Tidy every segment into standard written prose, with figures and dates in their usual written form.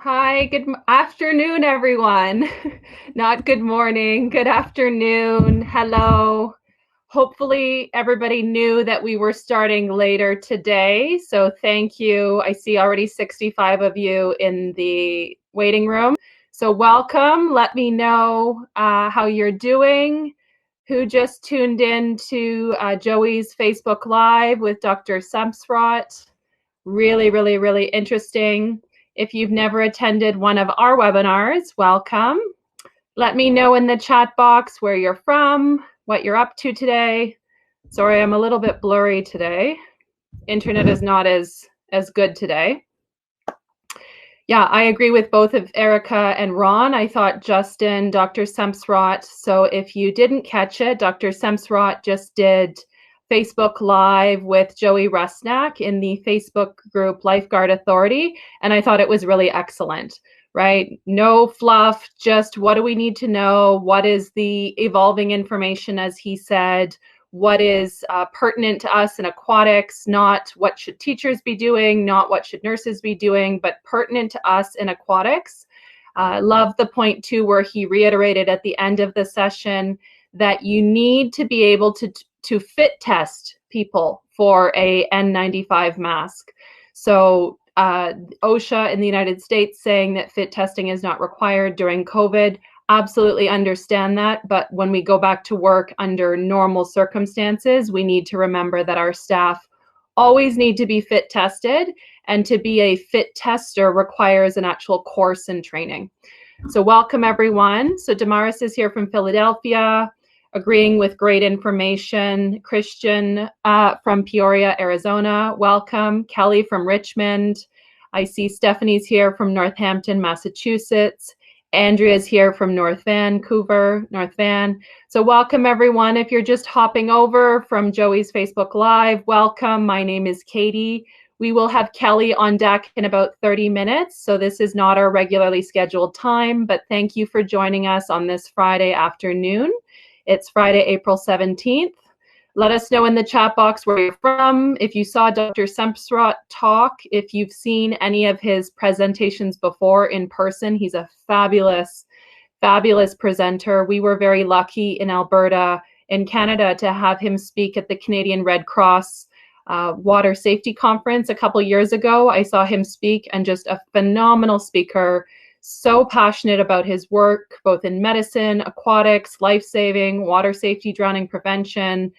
Hi, afternoon, everyone. Not good morning, good afternoon. Hello. Hopefully, everybody knew that we were starting later today. So, thank you. I see already 65 of you in the waiting room. So, welcome. Let me know how you're doing. Who just tuned in to Joey's Facebook Live with Dr. Semsrott. Really, really, really interesting. If you've never attended one of our webinars, welcome. Let me know in the chat box where you're from, what you're up to today. Sorry, I'm a little bit blurry today. Internet is not as good today. Yeah, I agree with both of Erica and Ron. I thought Justin, Dr. Semsrott. So if you didn't catch it, Dr. Semsrott just did Facebook Live with Joey Rusnak in the Facebook group Lifeguard Authority. And I thought it was really excellent, right? No fluff, just what do we need to know? What is the evolving information, as he said? What is pertinent to us in aquatics, not what should teachers be doing, not what should nurses be doing, but pertinent to us in aquatics. Love the point too, where he reiterated at the end of the session that you need to be able to fit test people for a N95 mask. So OSHA in the United States saying that fit testing is not required during COVID. Absolutely understand that, but when we go back to work under normal circumstances, we need to remember that our staff always need to be fit tested, and to be a fit tester requires an actual course and training. So welcome everyone. So Damaris is here from Philadelphia, agreeing with great information. Christian from Peoria, Arizona, welcome. Kelly from Richmond. I see Stephanie's here from Northampton, Massachusetts. Andrea's here from North Vancouver, North Van. So welcome everyone. If you're just hopping over from Joey's Facebook Live, welcome. My name is Katie. We will have Kelly on deck in about 30 minutes. So this is not our regularly scheduled time, but thank you for joining us on this Friday afternoon. It's Friday, April 17th. Let us know in the chat box where you're from. If you saw Dr. Semsrott talk, if you've seen any of his presentations before in person, he's a fabulous, fabulous presenter. We were very lucky in Alberta, in Canada, to have him speak at the Canadian Red Cross Water Safety Conference a couple years ago. I saw him speak, and just a phenomenal speaker, so passionate about his work, both in medicine, aquatics, life-saving, water safety, drowning prevention.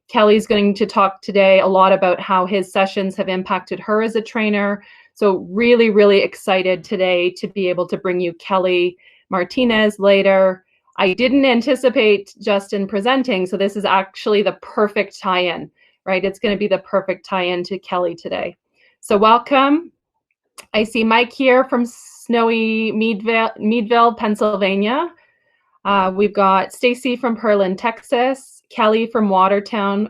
Kelly's going to talk today a lot about how his sessions have impacted her as a trainer. So really, really excited today to be able to bring you Kelly Martinez later. I didn't anticipate Justin presenting, so this is actually the perfect tie-in, right? It's going to be the perfect tie-in to Kelly today. So welcome. I see Mike here from snowy Meadville, Pennsylvania. We've got Stacy from Pearland, Texas. Kelly from Waterton,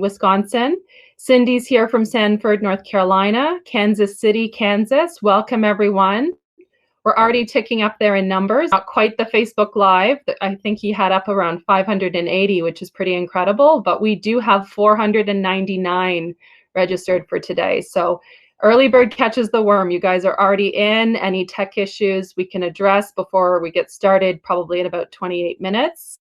Wisconsin. Cindy's here from Sanford, North Carolina. Kansas City, Kansas. Welcome, everyone. We're already ticking up there in numbers. Not quite the Facebook Live. I think he had up around 580, which is pretty incredible. But we do have 499 registered for today. So early bird catches the worm. You guys are already in. Any tech issues we can address before we get started, probably in about 28 minutes.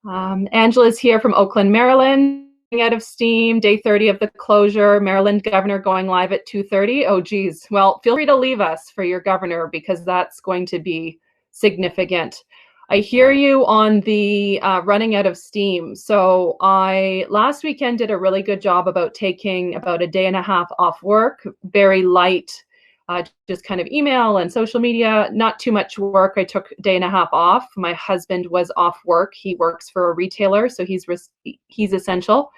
Angela's here from Oakland, Maryland. Out of steam, day 30 of the closure. Maryland governor going live at 2:30. Oh, geez. Well, feel free to leave us for your governor, because that's going to be significant. I hear you on the running out of steam. So I last weekend did a really good job about taking about a day and a half off work, very light, just kind of email and social media, not too much work. I took a day and a half off. My husband was off work. He works for a retailer, so he's essential.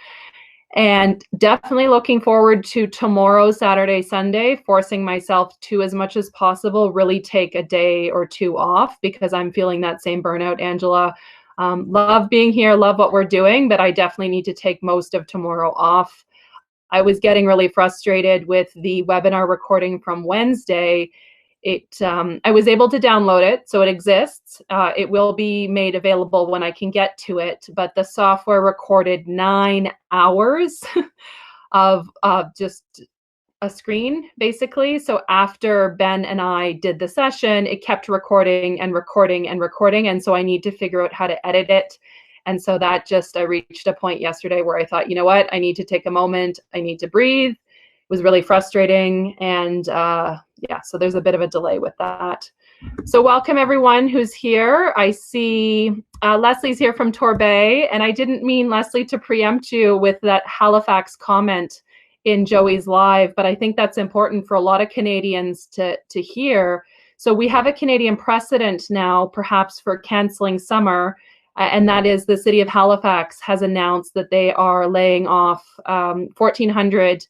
And definitely looking forward to tomorrow, Saturday, Sunday, forcing myself to, as much as possible, really take a day or two off, because I'm feeling that same burnout, Angela. Love being here, love what we're doing, but I definitely need to take most of tomorrow off. I was getting really frustrated with the webinar recording from Wednesday. I was able to download it, so it exists. It will be made available when I can get to it, but the software recorded 9 hours of just a screen, basically. So after Ben and I did the session, it kept recording and recording and recording. And so I need to figure out how to edit it. And so that I reached a point yesterday where I thought, you know what, I need to take a moment. I need to breathe. It was really frustrating. And yeah, so there's a bit of a delay with that. So welcome everyone who's here. I see Leslie's here from Torbay, and I didn't mean, Leslie, to preempt you with that Halifax comment in Joey's live, but I think that's important for a lot of Canadians to hear. So we have a Canadian precedent now, perhaps, for canceling summer, and that is the city of Halifax has announced that they are laying off 1,400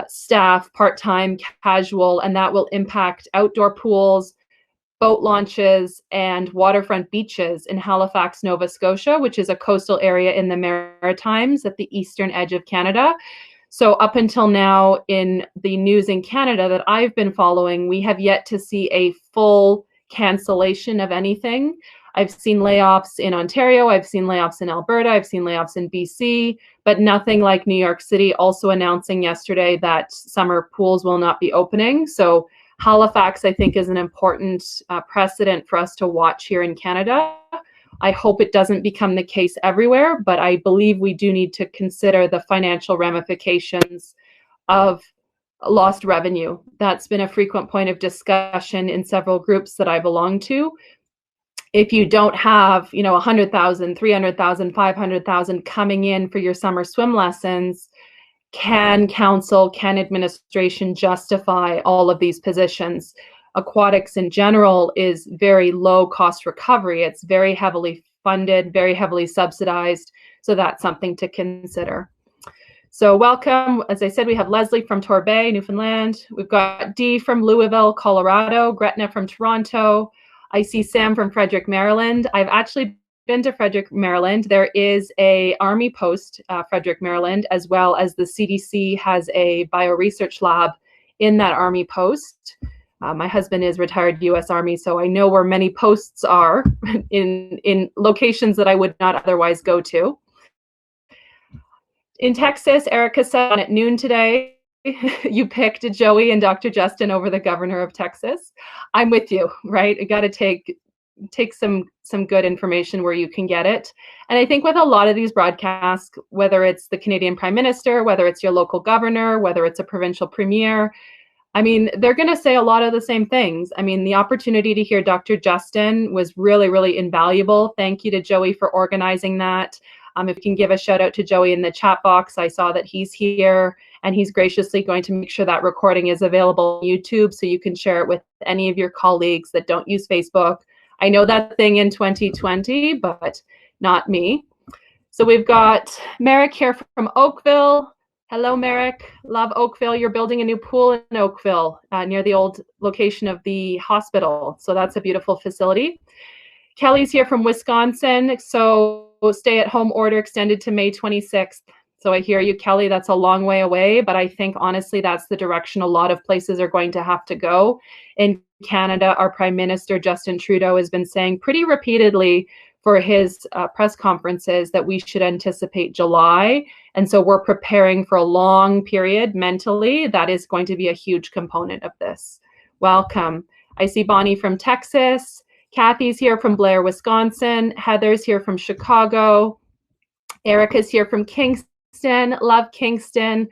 staff, part-time, casual, and that will impact outdoor pools, boat launches, and waterfront beaches in Halifax, Nova Scotia, which is a coastal area in the Maritimes at the eastern edge of Canada. So up until now, in the news in Canada that I've been following, we have yet to see a full cancellation of anything. I've seen layoffs in Ontario, I've seen layoffs in Alberta, I've seen layoffs in BC, but nothing like New York City also announcing yesterday that summer pools will not be opening. So Halifax, I think, is an important precedent for us to watch here in Canada. I hope it doesn't become the case everywhere, but I believe we do need to consider the financial ramifications of lost revenue. That's been a frequent point of discussion in several groups that I belong to. If you don't have, 100,000, 300,000, 500,000 coming in for your summer swim lessons, can council, can administration justify all of these positions? Aquatics in general is very low cost recovery. It's very heavily funded, very heavily subsidized. So that's something to consider. So welcome. As I said, we have Leslie from Torbay, Newfoundland. We've got Dee from Louisville, Colorado, Gretna from Toronto. I see Sam from Frederick, Maryland. I've actually been to Frederick, Maryland. There is a Army post, Frederick, Maryland, as well as the CDC has a bioresearch lab in that Army post. My husband is retired U.S. Army, so I know where many posts are in locations that I would not otherwise go to. In Texas, Erica said at noon today, you picked Joey and Dr. Justin over the governor of Texas. I'm with you, right? I got to take some good information where you can get it. And I think with a lot of these broadcasts, whether it's the Canadian Prime Minister, whether it's your local governor, whether it's a provincial premier, I mean, they're going to say a lot of the same things. I mean, the opportunity to hear Dr. Justin was really, really invaluable. Thank you to Joey for organizing that. If you can give a shout out to Joey in the chat box, I saw that he's here and he's graciously going to make sure that recording is available on YouTube so you can share it with any of your colleagues that don't use Facebook. I know that thing in 2020, but not me. So we've got Merrick here from Oakville. Hello, Merrick. Love Oakville. You're building a new pool in Oakville near the old location of the hospital. So that's a beautiful facility. Kelly's here from Wisconsin. So stay-at-home order extended to May 26th. So I hear you, Kelly. That's a long way away, but I think honestly that's the direction a lot of places are going to have to go. In Canada, our Prime Minister, Justin Trudeau, has been saying pretty repeatedly for his press conferences that we should anticipate July. And so we're preparing for a long period mentally. That is going to be a huge component of this. Welcome. I see Bonnie from Texas. Kathy's here from Blair, Wisconsin. Heather's here from Chicago. Erica's here from Kingston. Love Kingston.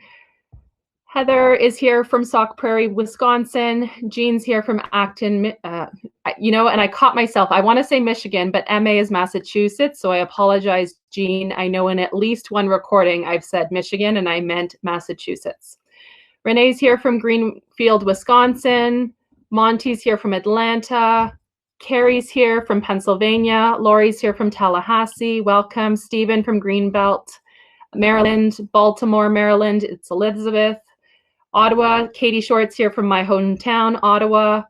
Heather is here from Sauk Prairie, Wisconsin. Jean's here from Acton, and I caught myself. I want to say Michigan, but MA is Massachusetts, so I apologize, Jean. I know in at least one recording I've said Michigan, and I meant Massachusetts. Renee's here from Greenfield, Wisconsin. Monty's here from Atlanta. Carrie's here from Pennsylvania. Lori's here from Tallahassee. Welcome. Stephen from Greenbelt, Maryland. Baltimore, Maryland. It's Elizabeth. Ottawa. Katie Short's here from my hometown, Ottawa.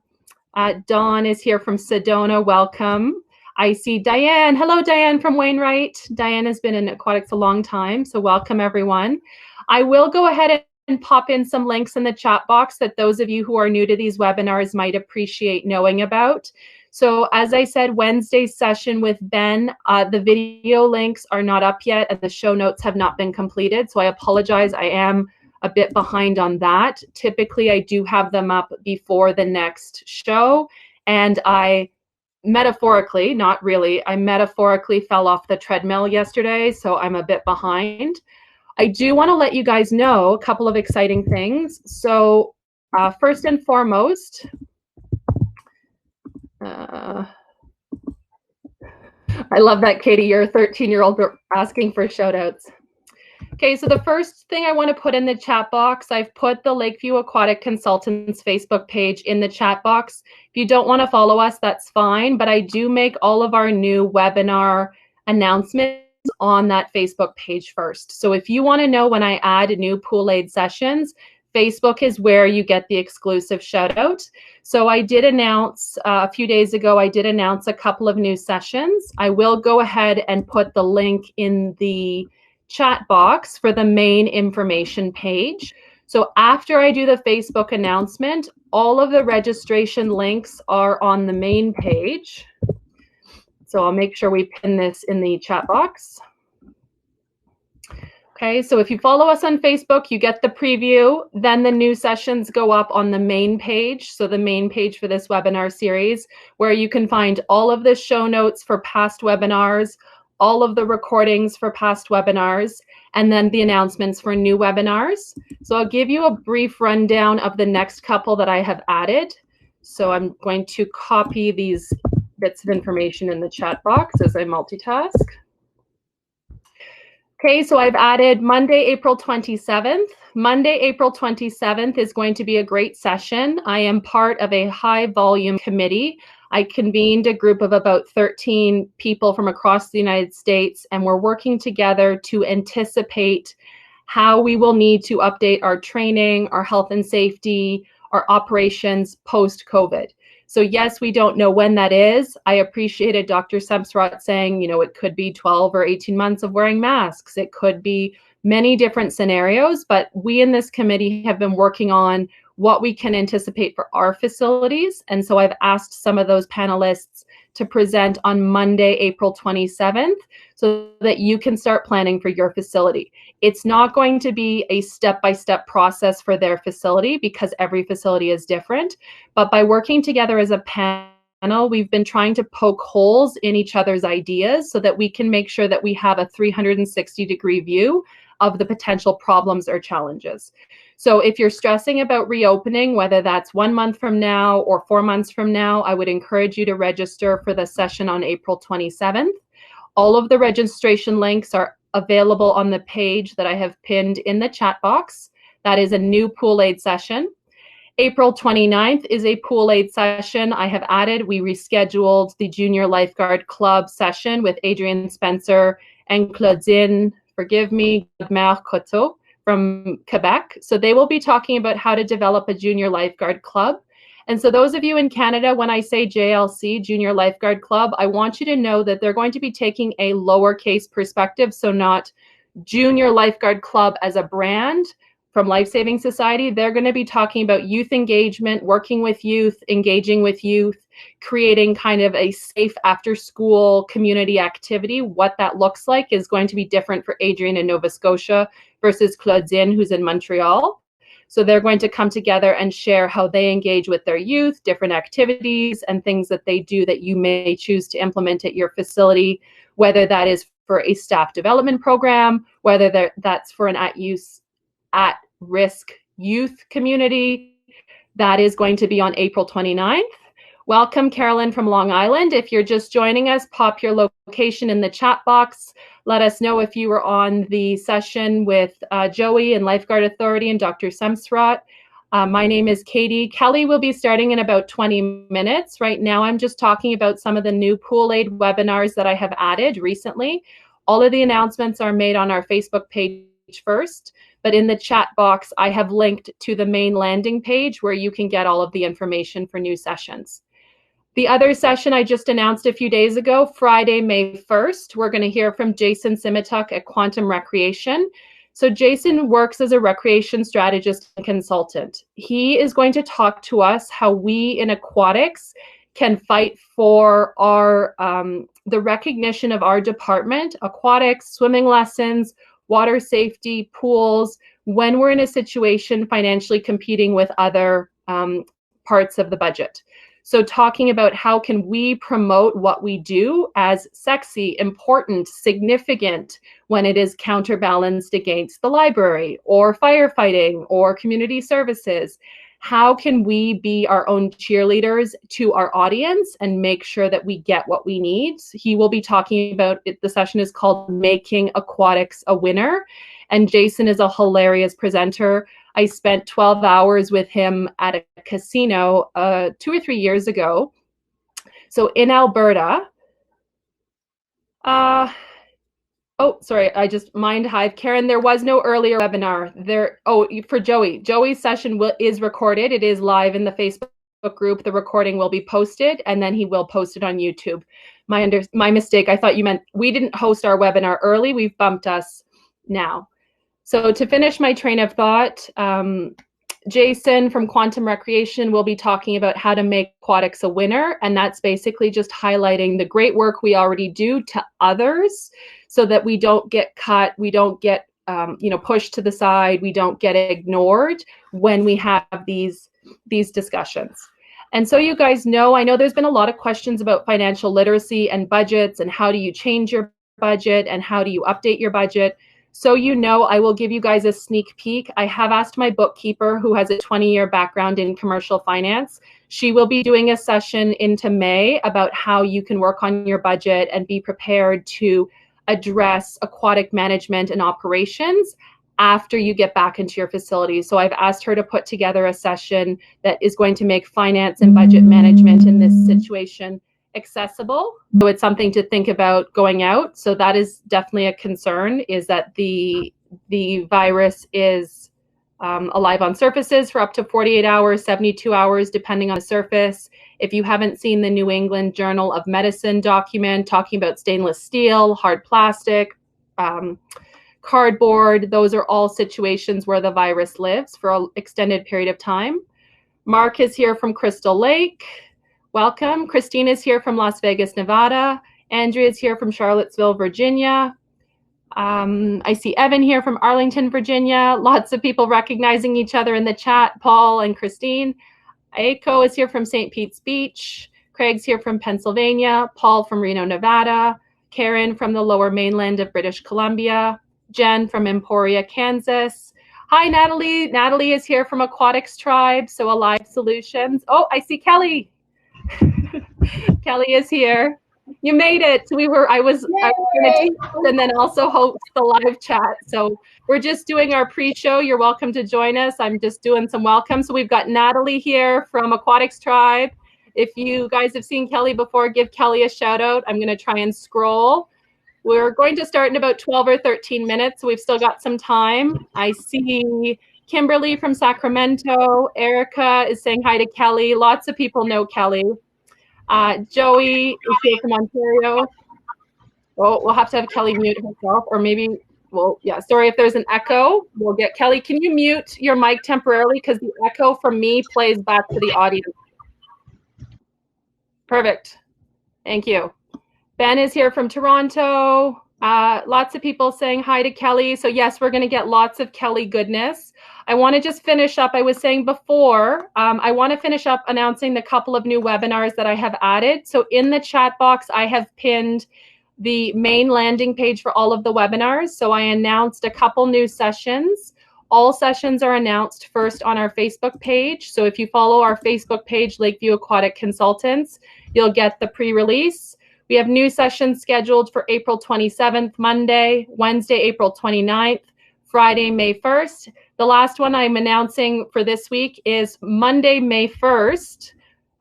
Dawn is here from Sedona. Welcome. I see Diane. Hello, Diane from Wainwright. Diane has been in aquatics a long time, so welcome, everyone. I will go ahead and pop in some links in the chat box that those of you who are new to these webinars might appreciate knowing about. So as I said, Wednesday's session with Ben, the video links are not up yet and the show notes have not been completed. So I apologize. I am a bit behind on that. Typically, I do have them up before the next show, and I metaphorically, not really, I metaphorically fell off the treadmill yesterday, so I'm a bit behind. I do want to let you guys know a couple of exciting things. So first and foremost, I love that, Katie, you're a 13-year-old asking for shout outs. Okay, so the first thing I want to put in the chat box, I've put the Lakeview Aquatic Consultants Facebook page in the chat box. If you don't want to follow us, that's fine, but I do make all of our new webinar announcements on that Facebook page first. So if you want to know when I add new POOLaide sessions, Facebook is where you get the exclusive shout out. So I did announce a few days ago, I did announce a couple of new sessions. I will go ahead and put the link in the chat box for the main information page. So after I do the Facebook announcement, all of the registration links are on the main page. So I'll make sure we pin this in the chat box. Okay, so if you follow us on Facebook, you get the preview, then the new sessions go up on the main page. So the main page for this webinar series, where you can find all of the show notes for past webinars, all of the recordings for past webinars, and then the announcements for new webinars. So I'll give you a brief rundown of the next couple that I have added. So I'm going to copy these bits of information in the chat box as I multitask. Okay, so I've added Monday, April 27th. Monday, April 27th is going to be a great session. I am part of a high volume committee. I convened a group of about 13 people from across the United States, and we're working together to anticipate how we will need to update our training, our health and safety, our operations post-COVID. So yes, we don't know when that is. I appreciated Dr. Semsrott saying, you know, it could be 12 or 18 months of wearing masks. It could be many different scenarios, but we in this committee have been working on what we can anticipate for our facilities. And so I've asked some of those panelists to present on Monday, April 27th, so that you can start planning for your facility. It's not going to be a step-by-step process for their facility because every facility is different, but by working together as a panel, we've been trying to poke holes in each other's ideas so that we can make sure that we have a 360-degree view of the potential problems or challenges. So if you're stressing about reopening, whether that's 1 month from now or 4 months from now, I would encourage you to register for the session on April 27th. All of the registration links are available on the page that I have pinned in the chat box. That is a new POOLaide session. April 29th is a POOLaide session I have added. We rescheduled the Junior Lifeguard Club session with Adrienne Spencer and Claudine, forgive me, Coteau from Quebec. So they will be talking about how to develop a junior lifeguard club. And so those of you in Canada, when I say JLC, Junior Lifeguard Club, I want you to know that they're going to be taking a lowercase perspective, so not Junior Lifeguard Club as a brand from Life Saving Society. They're going to be talking about youth engagement, working with youth, engaging with youth, creating kind of a safe after-school community activity. What that looks like is going to be different for Adrienne in Nova Scotia versus Claudine, who's in Montreal. So they're going to come together and share how they engage with their youth, different activities and things that they do that you may choose to implement at your facility, whether that is for a staff development program, whether that's for an at-risk youth community. That is going to be on April 29th. Welcome, Carolyn from Long Island. If you're just joining us, pop your location in the chat box. Let us know if you were on the session with Joey and Lifeguard Authority and Dr. Semsrott. My name is Katie. Kelly will be starting in about 20 minutes. Right now, I'm just talking about some of the new POOLaide webinars that I have added recently. All of the announcements are made on our Facebook page first, but in the chat box, I have linked to the main landing page where you can get all of the information for new sessions. The other session I just announced a few days ago, Friday, May 1st, we're going to hear from Jason Simituk at Quantum Recreation. So Jason works as a recreation strategist and consultant. He is going to talk to us how we in aquatics can fight for our the recognition of our department, aquatics, swimming lessons, water safety, pools, when we're in a situation financially competing with other parts of the budget. So talking about how can we promote what we do as sexy, important, significant when it is counterbalanced against the library or firefighting or community services. How can we be our own cheerleaders to our audience and make sure that we get what we need? He will be talking about it. The session is called Making Aquatics a Winner. And Jason is a hilarious presenter. I spent 12 hours with him at a casino 2 or 3 years ago. So in Alberta, oh, sorry, I just mind hive. Karen, there was no earlier webinar there. Oh, for Joey. Joey's session is recorded. It is live in the Facebook group. The recording will be posted, and then he will post it on YouTube. My mistake. I thought you meant we didn't host our webinar early. We've bumped us now. So to finish my train of thought, Jason from Quantum Recreation will be talking about how to make aquatics a winner. And that's basically just highlighting the great work we already do to others so that we don't get cut, we don't get pushed to the side, we don't get ignored when we have these discussions. And so you guys know, I know there's been a lot of questions about financial literacy and budgets and how do you change your budget and how do you update your budget. So you know, I will give you guys a sneak peek. I have asked my bookkeeper, who has a 20-year background in commercial finance. She will be doing a session into May about how you can work on your budget and be prepared to address aquatic management and operations after you get back into your facility. So I've asked her to put together a session that is going to make finance and budget management in this situation accessible. So it's something to think about going out. So that is definitely a concern, is that the virus is alive on surfaces for up to 48 hours, 72 hours, depending on the surface. If you haven't seen the New England Journal of Medicine document talking about stainless steel, hard plastic, cardboard, those are all situations where the virus lives for an extended period of time. Mark is here from Crystal Lake. Welcome. Christine is here from Las Vegas, Nevada. Andrea is here from Charlottesville, Virginia. I see Evan here from Arlington, Virginia. Lots of people recognizing each other in the chat, Paul and Christine. Aiko is here from St. Pete's Beach. Craig's here from Pennsylvania. Paul from Reno, Nevada. Karen from the lower mainland of British Columbia. Jen from Emporia, Kansas. Hi, Natalie. Natalie is here from Aquatics Tribe, so Alive Solutions. Oh, I see Kelly. Kelly is here. You made it. I was going to and then also host the live chat. So we're just doing our pre-show. You're welcome to join us. I'm just doing some welcome. So we've got Natalie here from Aquatics Tribe. If you guys have seen Kelly before, give Kelly a shout out. I'm going to try and scroll. We're going to start in about 12 or 13 minutes. So we've still got some time. I see Kimberly from Sacramento. Erica is saying hi to Kelly. Lots of people know Kelly. Joey is here from Ontario. Oh, we'll have to have Kelly mute herself, or maybe, well, yeah, sorry if there's an echo. We'll get Kelly. Can you mute your mic temporarily? Because the echo from me plays back to the audience. Perfect. Thank you. Ben is here from Toronto. Lots of people saying hi to Kelly. So yes, we're going to get lots of Kelly goodness. I want to just finish up. I was saying before, I want to finish up announcing the couple of new webinars that I have added. So in the chat box, I have pinned the main landing page for all of the webinars. So I announced a couple new sessions. All sessions are announced first on our Facebook page. So if you follow our Facebook page, Lakeview Aquatic Consultants, you'll get the pre-release. We have new sessions scheduled for April 27th, Monday, Wednesday, April 29th, Friday, May 1st. The last one I'm announcing for this week is Monday, May 1st.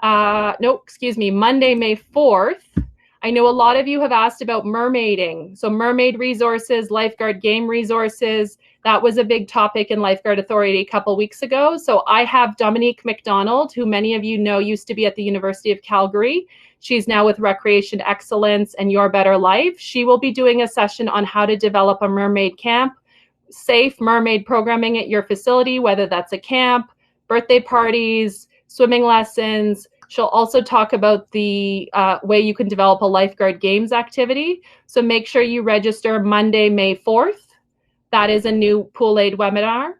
Monday, May 4th. I know a lot of you have asked about mermaiding. So mermaid resources, lifeguard game resources. That was a big topic in Lifeguard Authority a couple weeks ago. So I have Dominique McDonald, who many of you know used to be at the University of Calgary. She's now with Recreation Excellence and Your Better Life. She will be doing a session on how to develop a mermaid camp, safe mermaid programming at your facility, whether that's a camp, birthday parties, swimming lessons. She'll also talk about the way you can develop a lifeguard games activity. So make sure you register Monday, May 4th. That is a new POOLaide webinar.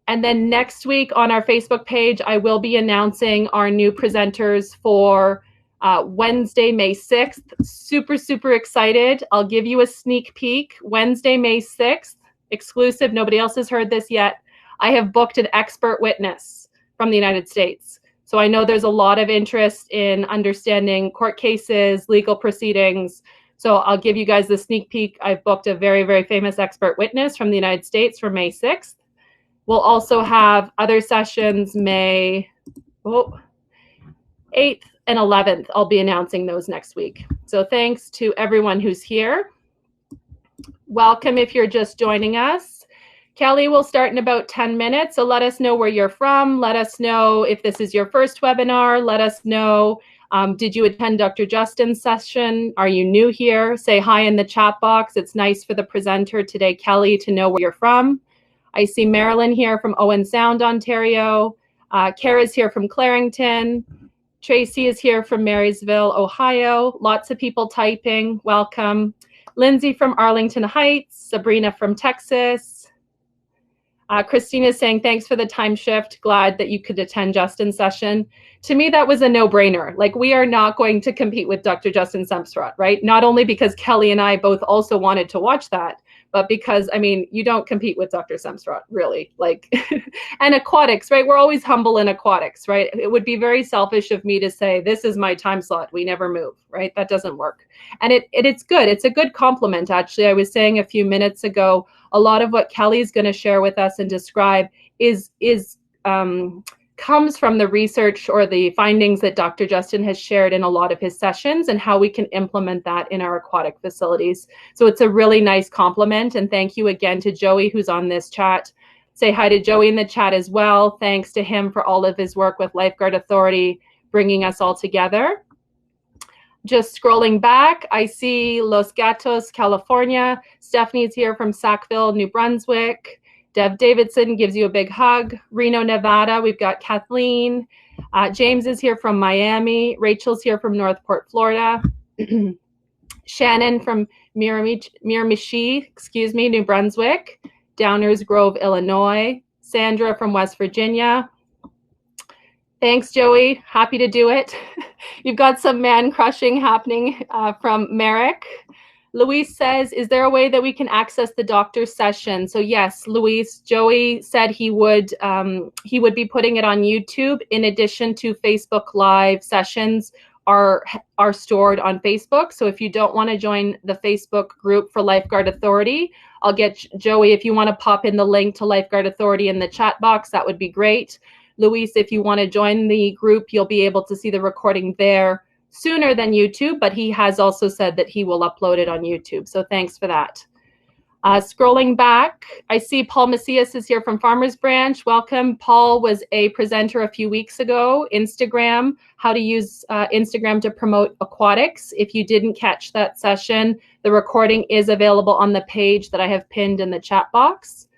And then next week on our Facebook page, I will be announcing our new presenters for Wednesday, May 6th. Super, super excited. I'll give you a sneak peek. Wednesday, May 6th, exclusive. Nobody else has heard this yet. I have booked an expert witness from the United States. So I know there's a lot of interest in understanding court cases, legal proceedings. So I'll give you guys the sneak peek. I've booked a very, very famous expert witness from the United States for May 6th. We'll also have other sessions May 8th and 11th. I'll be announcing those next week. So thanks to everyone who's here. Welcome if you're just joining us. Kelly will start in about 10 minutes. So let us know where you're from. Let us know if this is your first webinar. Let us know, did you attend Dr. Justin's session? Are you new here? Say hi in the chat box. It's nice for the presenter today, Kelly, to know where you're from. I see Marilyn here from Owen Sound, Ontario. Kara's here from Clarington. Tracy is here from Marysville, Ohio. Lots of people typing. Welcome. Lindsay from Arlington Heights. Sabrina from Texas. Christina is saying, thanks for the time shift. Glad that you could attend Justin's session. To me, that was a no-brainer. Like, we are not going to compete with Dr. Justin Semsrott, right? Not only because Kelly and I both also wanted to watch that, but because, I mean, you don't compete with Dr. Semsrott, really. Like, and aquatics, right? We're always humble in aquatics, right? It would be very selfish of me to say, this is my time slot, we never move, right? That doesn't work. And it's good. It's a good compliment, actually. I was saying a few minutes ago, a lot of what Kelly's going to share with us and describe comes from the research or the findings that Dr. Justin has shared in a lot of his sessions and how we can implement that in our aquatic facilities. So it's a really nice compliment. And thank you again to Joey, who's on this chat. Say hi to Joey in the chat as well. Thanks to him for all of his work with Lifeguard Authority, bringing us all together. Just scrolling back, I see Los Gatos, California. Stephanie's here from Sackville, New Brunswick. Dev Davidson gives you a big hug. Reno, Nevada, we've got Kathleen. James is here from Miami. Rachel's here from Northport, Florida. Shannon from Miramichi, New Brunswick. Downers Grove, Illinois. Sandra from West Virginia. Thanks, Joey. Happy to do it. You've got some man crushing happening from Merrick. Luis says, is there a way that we can access the doctor's session? So yes, Luis, Joey said he would be putting it on YouTube in addition to Facebook Live sessions are stored on Facebook. So if you don't want to join the Facebook group for Lifeguard Authority, I'll get Joey, if you want to pop in the link to Lifeguard Authority in the chat box, that would be great. Luis, if you want to join the group, you'll be able to see the recording there sooner than YouTube, but he has also said that he will upload it on YouTube. So thanks for that. Scrolling back, I see Paul Macias is here from Farmers Branch. Welcome. Paul was a presenter a few weeks ago, Instagram, how to use Instagram to promote aquatics. If you didn't catch that session, the recording is available on the page that I have pinned in the chat box.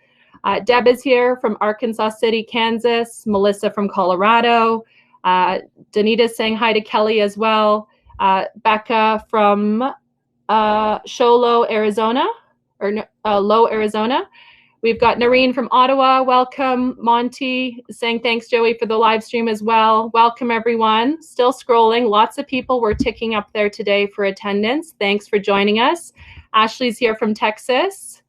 Deb is here from Arkansas City, Kansas. Melissa from Colorado. Danita's saying hi to Kelly as well. Becca from Sholo, Arizona, or Low, Arizona. We've got Noreen from Ottawa. Welcome. Monty saying thanks, Joey, for the live stream as well. Welcome, everyone. Still scrolling. Lots of people were ticking up there today for attendance. Thanks for joining us. Ashley's here from Texas.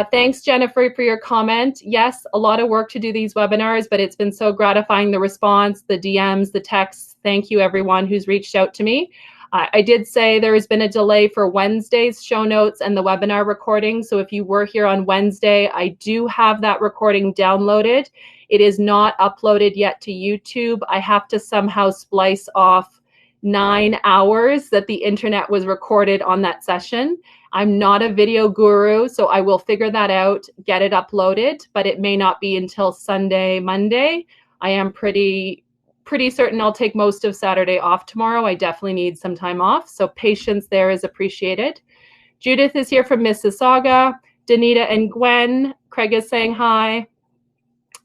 Thanks, Jennifer, for your comment. Yes, a lot of work to do these webinars, but it's been so gratifying, the response, the DMs, the texts. Thank you, everyone who's reached out to me. I did say there has been a delay for Wednesday's show notes and the webinar recording. So if you were here on Wednesday, I do have that recording downloaded. It is not uploaded yet to YouTube. I have to somehow splice off 9 hours that the internet was recorded on that session. I'm not a video guru, so I will figure that out, get it uploaded, but it may not be until Sunday, Monday. I am pretty certain I'll take most of Saturday off tomorrow. I definitely need some time off, so patience there is appreciated. Judith is here from Mississauga. Danita and Gwen. Craig is saying hi.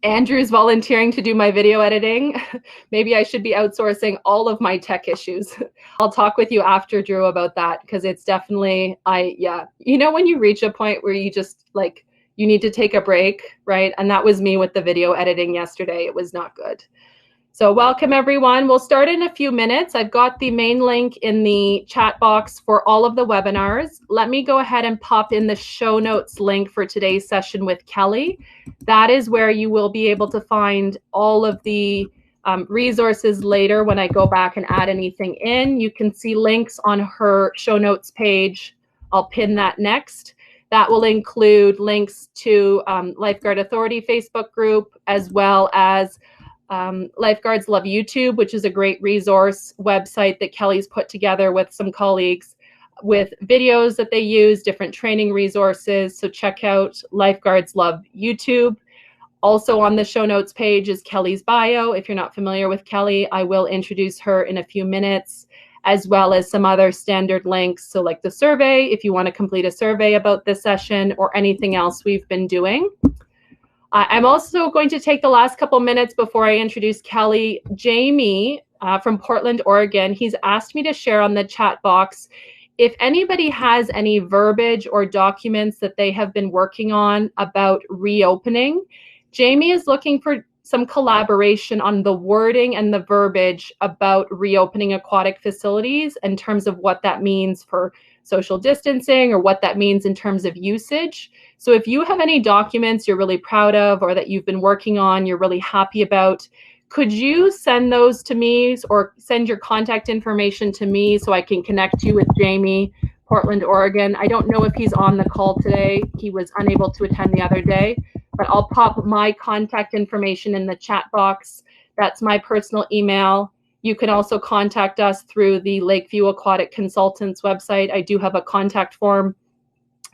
Andrew's volunteering to do my video editing. Maybe I should be outsourcing all of my tech issues. I'll talk with you after, Drew, about that, because it's definitely, you know, when you reach a point where you just like, you need to take a break, right? And that was me with the video editing yesterday. It was not good. So welcome everyone. We'll start in a few minutes. I've got the main link in the chat box for all of the webinars. Let me go ahead and pop in the show notes link for today's session with Kelly. That is where you will be able to find all of the resources later when I go back and add anything in. You can see links on her show notes page. I'll pin that next. That will include links to Lifeguard Authority Facebook group, as well as Lifeguards Love YouTube, which is a great resource website that Kelly's put together with some colleagues with videos that they use, different training resources. So check out Lifeguards Love YouTube. Also on the show notes page is Kelly's bio. If you're not familiar with Kelly, I will introduce her in a few minutes, as well as some other standard links. So like the survey, if you want to complete a survey about this session or anything else we've been doing. I'm also going to take the last couple minutes before I introduce Kelly. Jamie from Portland, Oregon, he's asked me to share on the chat box if anybody has any verbiage or documents that they have been working on about reopening. Jamie is looking for some collaboration on the wording and the verbiage about reopening aquatic facilities in terms of what that means for social distancing or what that means in terms of usage. So if you have any documents you're really proud of or that you've been working on, you're really happy about, could you send those to me or send your contact information to me so I can connect you with Jamie, Portland, Oregon? I don't know if he's on the call today. He was unable to attend the other day, but I'll pop my contact information in the chat box. That's my personal email. You can also contact us through the Lakeview Aquatic Consultants website. I do have a contact form,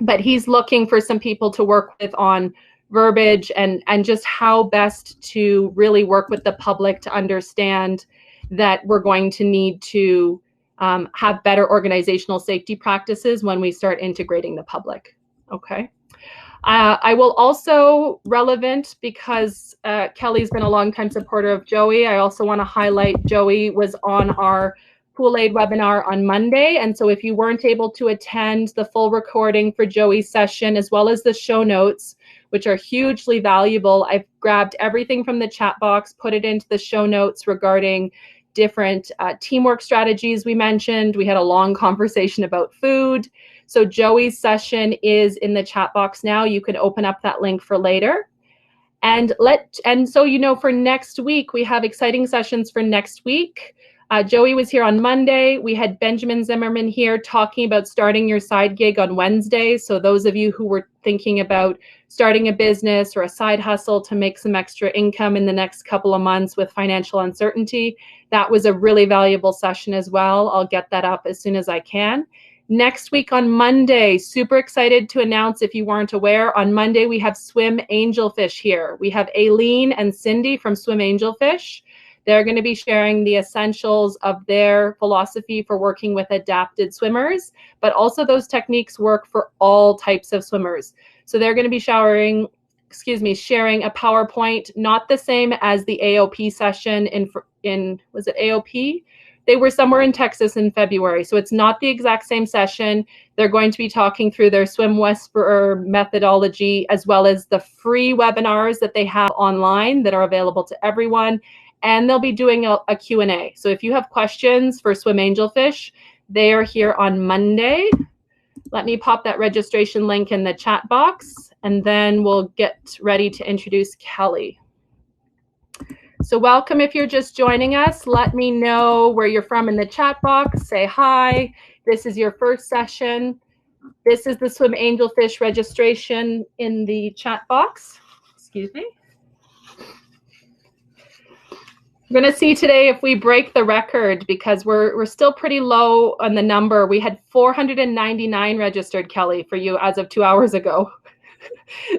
but he's looking for some people to work with on verbiage and just how best to really work with the public to understand that we're going to need to have better organizational safety practices when we start integrating the public. Okay. I will also, relevant because Kelly's been a longtime supporter of Joey, I also want to highlight Joey was on our POOLaide webinar on Monday. And so if you weren't able to attend the full recording for Joey's session, as well as the show notes, which are hugely valuable, I've grabbed everything from the chat box, put it into the show notes regarding different teamwork strategies we mentioned. We had a long conversation about food. So Joey's session is in the chat box now. You can open up that link for later. And so, you know, for next week, we have exciting sessions for next week. Joey was here on Monday. We had Benjamin Zimmerman here talking about starting your side gig on Wednesday. So those of you who were thinking about starting a business or a side hustle to make some extra income in the next couple of months with financial uncertainty, that was a really valuable session as well. I'll get that up as soon as I can. Next week on Monday, super excited to announce, if you weren't aware, on Monday we have Swim Angelfish here. We have Aileen and Cindy from Swim Angelfish. They're going to be sharing the essentials of their philosophy for working with adapted swimmers, but also those techniques work for all types of swimmers. So they're going to be sharing a PowerPoint, not the same as the AOP session in was it AOP? They were somewhere in Texas in February, so it's not the exact same session. They're going to be talking through their Swim Whisperer methodology, as well as the free webinars that they have online that are available to everyone. And they'll be doing a Q&A. So if you have questions for Swim Angelfish, they are here on Monday. Let me pop that registration link in the chat box, and then we'll get ready to introduce Kelly. So welcome if you're just joining us. Let me know where you're from in the chat box. Say hi. This is your first session. This is the Swim Angelfish registration in the chat box. Excuse me. We're going to see today if we break the record, because we're still pretty low on the number. We had 499 registered, Kelly, for you as of 2 hours ago.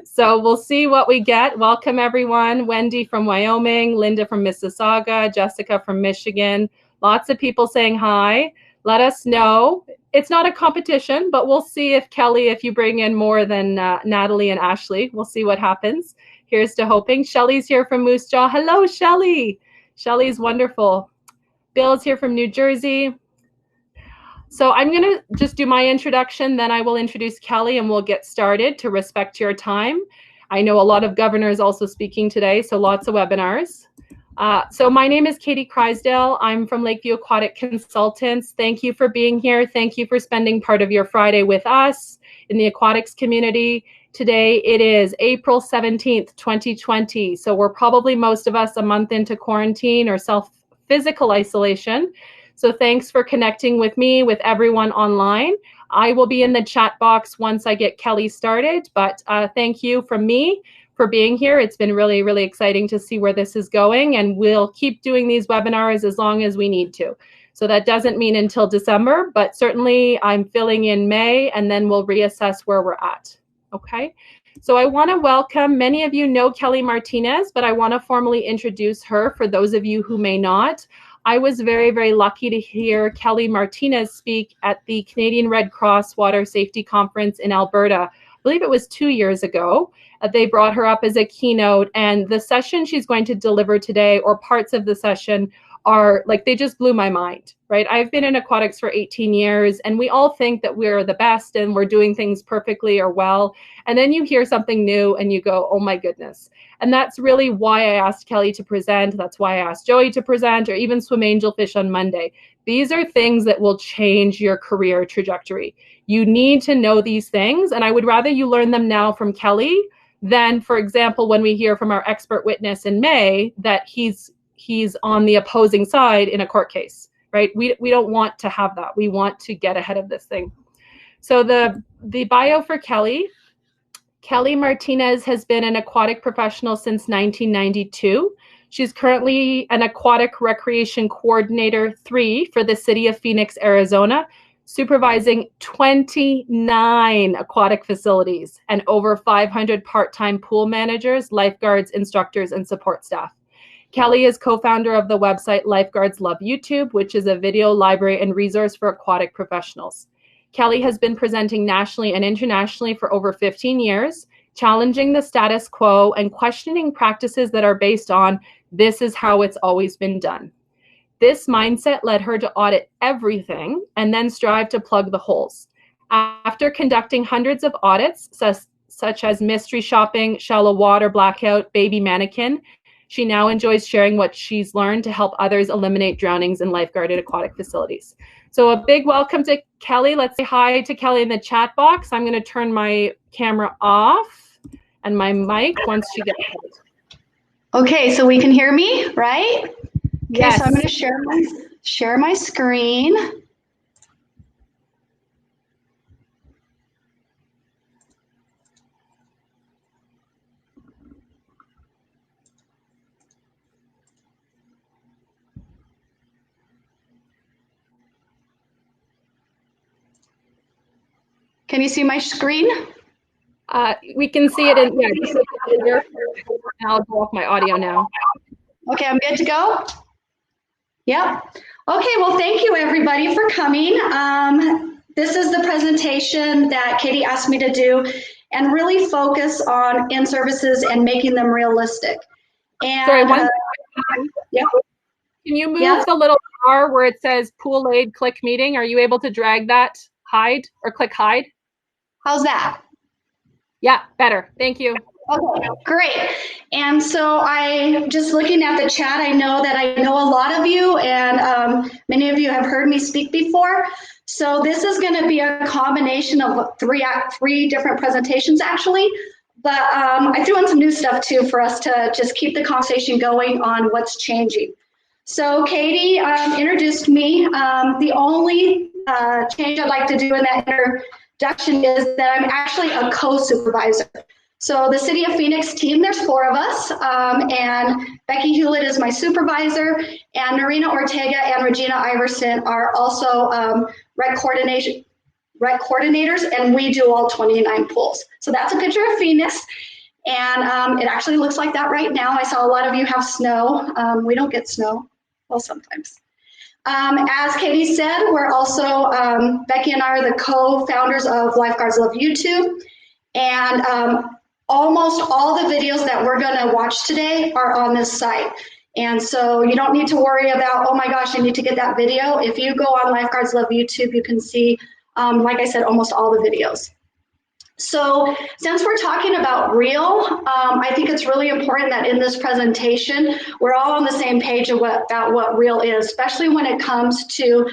So we'll see what we get. Welcome, everyone. Wendy from Wyoming, Linda from Mississauga, Jessica from Michigan. Lots of people saying hi. Let us know. It's not a competition, but we'll see if Kelly, if you bring in more than Natalie and Ashley, we'll see what happens. Here's to hoping. Shelly's here from Moose Jaw. Hello, Shelly. Shelly's wonderful. Bill's here from New Jersey. So I'm going to just do my introduction, then I will introduce Kelly and we'll get started to respect your time. I know a lot of governors also speaking today, so lots of webinars. So my name is Katie Crysdale. I'm from Lakeview Aquatic Consultants. Thank you for being here. Thank you for spending part of your Friday with us in the aquatics community. Today it is April 17th, 2020. So we're probably most of us a month into quarantine or physical isolation. So thanks for connecting with me, with everyone online. I will be in the chat box once I get Kelly started, but thank you from me for being here. It's been really, really exciting to see where this is going, and we'll keep doing these webinars as long as we need to. So that doesn't mean until December, but certainly I'm filling in May, and then we'll reassess where we're at, okay? So I wanna welcome, many of you know Kelly Martinez, but I wanna formally introduce her for those of you who may not. I was very, very lucky to hear Kelly Martinez speak at the Canadian Red Cross Water Safety Conference in Alberta. I believe it was 2 years ago. They brought her up as a keynote, and the session she's going to deliver today, or parts of the session, are like, they just blew my mind, right? I've been in aquatics for 18 years, and we all think that we're the best and we're doing things perfectly or well. And then you hear something new and you go, oh my goodness. And that's really why I asked Kelly to present. That's why I asked Joey to present, or even Swim Angelfish on Monday. These are things that will change your career trajectory. You need to know these things, and I would rather you learn them now from Kelly than, for example, when we hear from our expert witness in May that he's on the opposing side in a court case, right? We don't want to have that. We want to get ahead of this thing. So the bio for Kelly. Kelly Martinez has been an aquatic professional since 1992. She's currently an aquatic recreation coordinator 3 for the city of Phoenix, Arizona, supervising 29 aquatic facilities and over 500 part-time pool managers, lifeguards, instructors, and support staff. Kelly is co-founder of the website Lifeguards Love YouTube, which is a video library and resource for aquatic professionals. Kelly has been presenting nationally and internationally for over 15 years, challenging the status quo and questioning practices that are based on this is how it's always been done. This mindset led her to audit everything and then strive to plug the holes. After conducting hundreds of audits, such as mystery shopping, shallow water blackout, baby manikin, she now enjoys sharing what she's learned to help others eliminate drownings in lifeguarded aquatic facilities. So a big welcome to Kelly. Let's say hi to Kelly in the chat box. I'm going to turn my camera off and my mic once she gets it. Okay, so we can hear me, right? Okay, yes. So I'm going to share my screen. Can you see my screen? We can see it in, yeah. I'll go off my audio now. Okay, I'm good to go? Yep. Okay, well, thank you everybody for coming. This is the presentation that Katie asked me to do and really focus on in-services and making them realistic. And, sorry, yep. Can you move the little bar where it says POOLaide click meeting? Are you able to drag that, hide, or click hide? How's that? Yeah, better. Thank you. Okay, great. And so I, just looking at the chat, I know that I know a lot of you, and many of you have heard me speak before. So this is going to be a combination of three different presentations, actually. But I threw in some new stuff too for us to just keep the conversation going on what's changing. So Katie introduced me. The only change I'd like to do in that introduction is that I'm actually a co-supervisor. So the City of Phoenix team, there's 4 of us, and Becky Hewlett is my supervisor, and Narina Ortega and Regina Iverson are also rec coordinators, and we do all 29 pools. So that's a picture of Phoenix, and it actually looks like that right now. I saw a lot of you have snow. We don't get snow, well, sometimes. As Katie said, we're also, Becky and I are the co-founders of Lifeguards Love YouTube, and almost all the videos that we're going to watch today are on this site. And so you don't need to worry about, oh my gosh, I need to get that video. If you go on Lifeguards Love YouTube, you can see, like I said, almost all the videos. So since we're talking about real, I think it's really important that in this presentation, we're all on the same page about what real is, especially when it comes to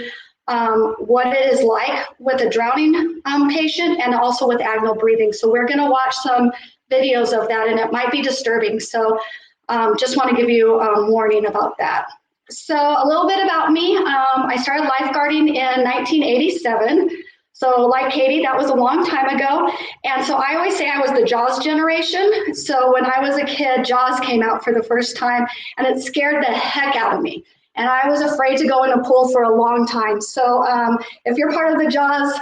what it is like with a drowning patient and also with agonal breathing. So we're going to watch some videos of that, and it might be disturbing. So just want to give you a warning about that. So a little bit about me. I started lifeguarding in 1987. So like Katie, that was a long time ago. And so I always say I was the Jaws generation. So when I was a kid, Jaws came out for the first time, and it scared the heck out of me. And I was afraid to go in a pool for a long time. So if you're part of the Jaws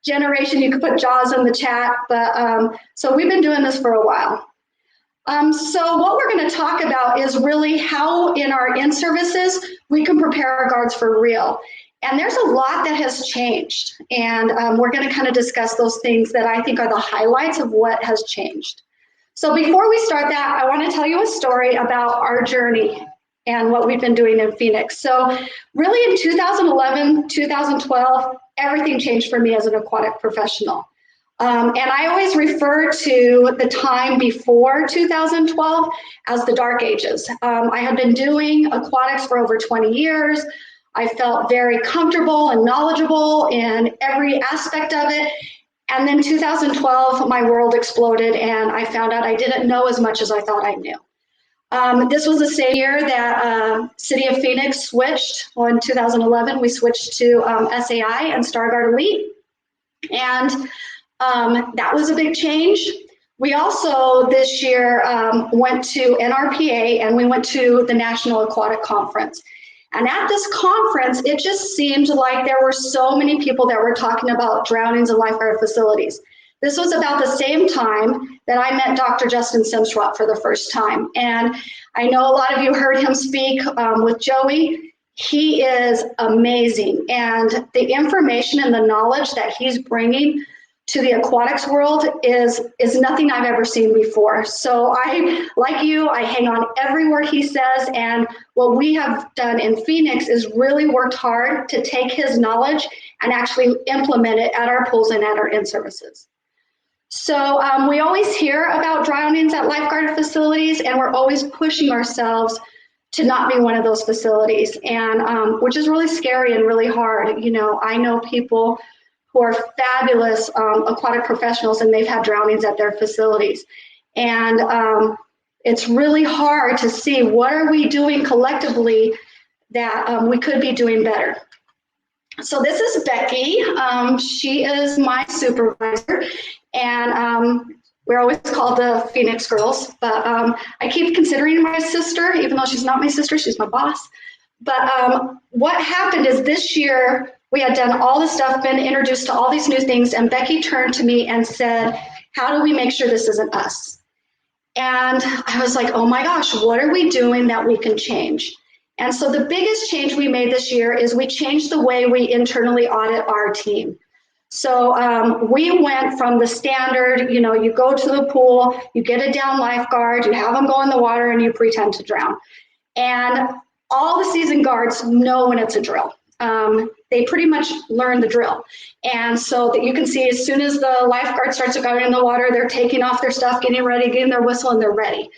generation, you can put Jaws in the chat. But so we've been doing this for a while. So what we're going to talk about is really how in our in-services we can prepare our guards for real. And there's a lot that has changed. And we're going to kind of discuss those things that I think are the highlights of what has changed. So before we start that, I want to tell you a story about our journey and what we've been doing in Phoenix. So really in 2011, 2012, everything changed for me as an aquatic professional. And I always refer to the time before 2012 as the dark ages. I had been doing aquatics for over 20 years. I felt very comfortable and knowledgeable in every aspect of it. And then 2012, my world exploded and I found out I didn't know as much as I thought I knew. This was the same year that City of Phoenix switched. Well, in 2011, we switched to SAI and StarGuard Elite. And that was a big change. We also this year went to NRPA and we went to the National Aquatic Conference. And at this conference, it just seemed like there were so many people that were talking about drownings in lifeguard facilities. This was about the same time that I met Dr. Justin Simsrott for the first time. And I know a lot of you heard him speak with Joey. He is amazing. And the information and the knowledge that he's bringing to the aquatics world is nothing I've ever seen before. So I, like you, I hang on every word he says, and what we have done in Phoenix is really worked hard to take his knowledge and actually implement it at our pools and at our in-services. So we always hear about drownings at lifeguard facilities, and we're always pushing ourselves to not be one of those facilities, and which is really scary and really hard. You know, I know people who are fabulous aquatic professionals, and they've had drownings at their facilities. And it's really hard to see what are we doing collectively that we could be doing better. So this is Becky. She is my supervisor, and we're always called the Phoenix Girls, but I keep considering her my sister, even though she's not my sister, she's my boss. But what happened is this year, we had done all this stuff, been introduced to all these new things, and Becky turned to me and said, how do we make sure this isn't us? And I was like, oh my gosh, what are we doing that we can change? And so the biggest change we made this year is we changed the way we internally audit our team. So we went from the standard, you know, you go to the pool, you get a down lifeguard, you have them go in the water, and you pretend to drown. And all the seasoned guards know when it's a drill. They pretty much learn the drill. And so that you can see as soon as the lifeguard starts going in the water, they're taking off their stuff, getting ready, getting their whistle, and they're ready.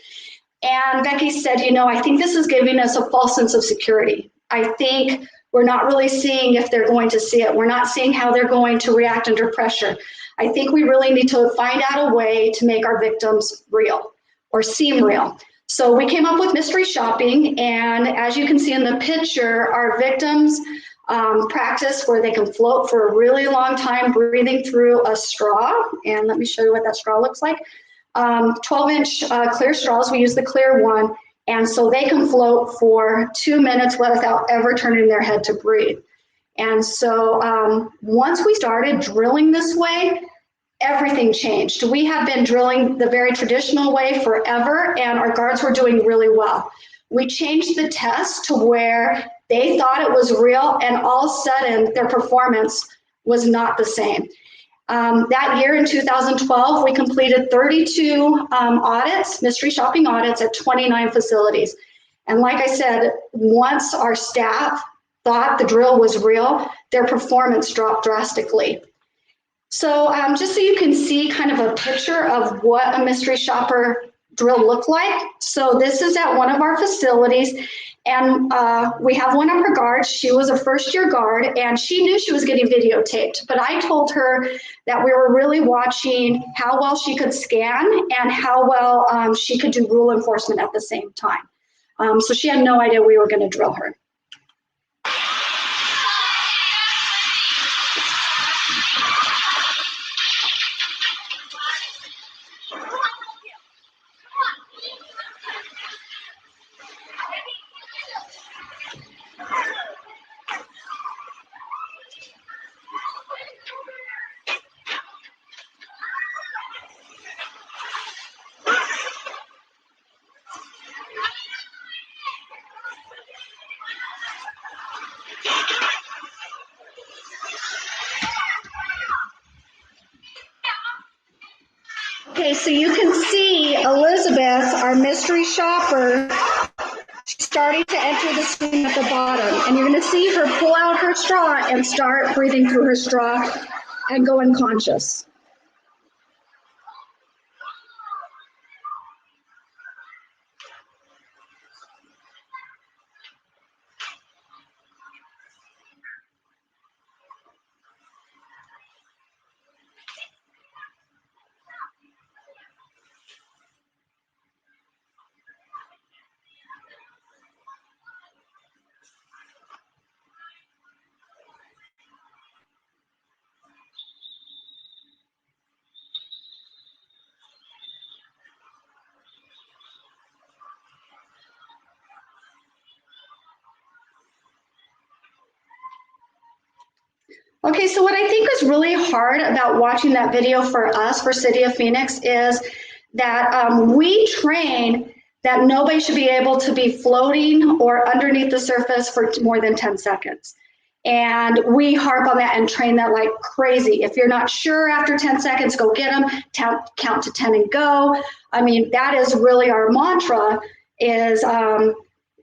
And Becky said, you know, I think this is giving us a false sense of security. I think we're not really seeing if they're going to see it. We're not seeing how they're going to react under pressure. I think we really need to find out a way to make our victims real or seem real. So we came up with mystery shopping, and as you can see in the picture, our victims practice where they can float for a really long time breathing through a straw. And let me show you what that straw looks like. 12-inch clear straws, we use the clear one, and so they can float for 2 minutes without ever turning their head to breathe. And so once we started drilling this way, everything changed. We have been drilling the very traditional way forever, and our guards were doing really well. We changed the test to where they thought it was real, and all of a sudden their performance was not the same. That year in 2012, we completed 32 audits, mystery shopping audits at 29 facilities. And like I said, once our staff thought the drill was real, their performance dropped drastically. So just so you can see kind of a picture of what a mystery shopper drill looked like. So this is at one of our facilities, and we have one of her guards. She was a first-year guard, and she knew she was getting videotaped, but I told her that we were really watching how well she could scan and how well she could do rule enforcement at the same time. So she had no idea we were going to drill her. Okay, so you can see Elizabeth, our mystery shopper, she's starting to enter the swim at the bottom. And you're going to see her pull out her straw and start breathing through her straw and go unconscious. Okay, so what I think is really hard about watching that video for us, for City of Phoenix, is that we train that nobody should be able to be floating or underneath the surface for more than 10 seconds. And we harp on that and train that like crazy. If you're not sure after 10 seconds, go get them, count to 10 and go. I mean, that is really our mantra, is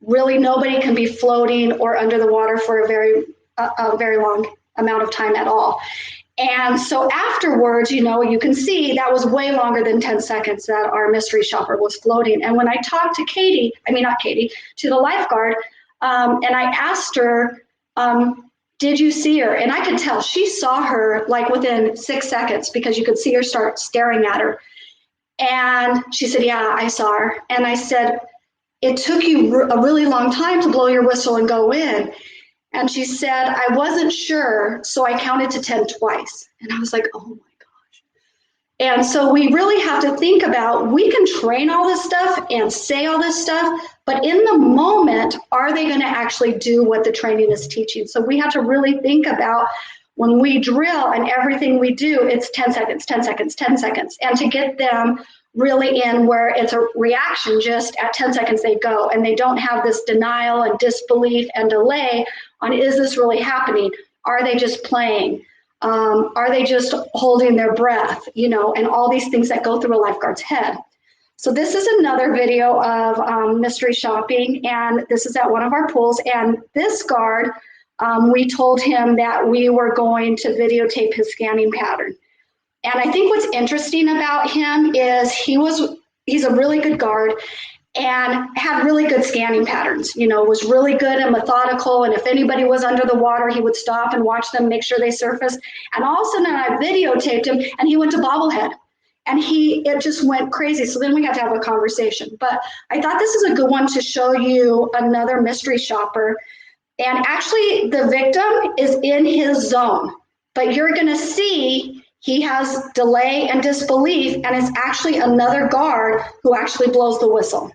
really nobody can be floating or under the water for a very long amount of time at all. And so afterwards, you know, you can see that was way longer than 10 seconds that our mystery shopper was floating. And when I talked to Katie, to the lifeguard, and I asked her, did you see her? And I could tell she saw her like within 6 seconds, because you could see her start staring at her. And she said, yeah, I saw her. And I said, it took you a really long time to blow your whistle and go in. And she said, I wasn't sure, so I counted to 10 twice. And I was like, oh my gosh. And so we really have to think about, we can train all this stuff and say all this stuff, but in the moment, are they going to actually do what the training is teaching? So we have to really think about, when we drill and everything we do, it's 10 seconds, 10 seconds, 10 seconds. And to get them really in where it's a reaction, just at 10 seconds they go, and they don't have this denial and disbelief and delay on, is this really happening? Are they just playing? Are they just holding their breath? You know, and all these things that go through a lifeguard's head. So this is another video of mystery shopping, and this is at one of our pools. And this guard, we told him that we were going to videotape his scanning pattern. And I think what's interesting about him is he's a really good guard and had really good scanning patterns, you know, was really good and methodical. And if anybody was under the water, he would stop and watch them, make sure they surfaced. And all of a sudden I videotaped him and he went to bobblehead, and it just went crazy. So then we had to have a conversation. But I thought this is a good one to show you another mystery shopper. And actually the victim is in his zone, but you're going to see he has delay and disbelief, and it's actually another guard who actually blows the whistle.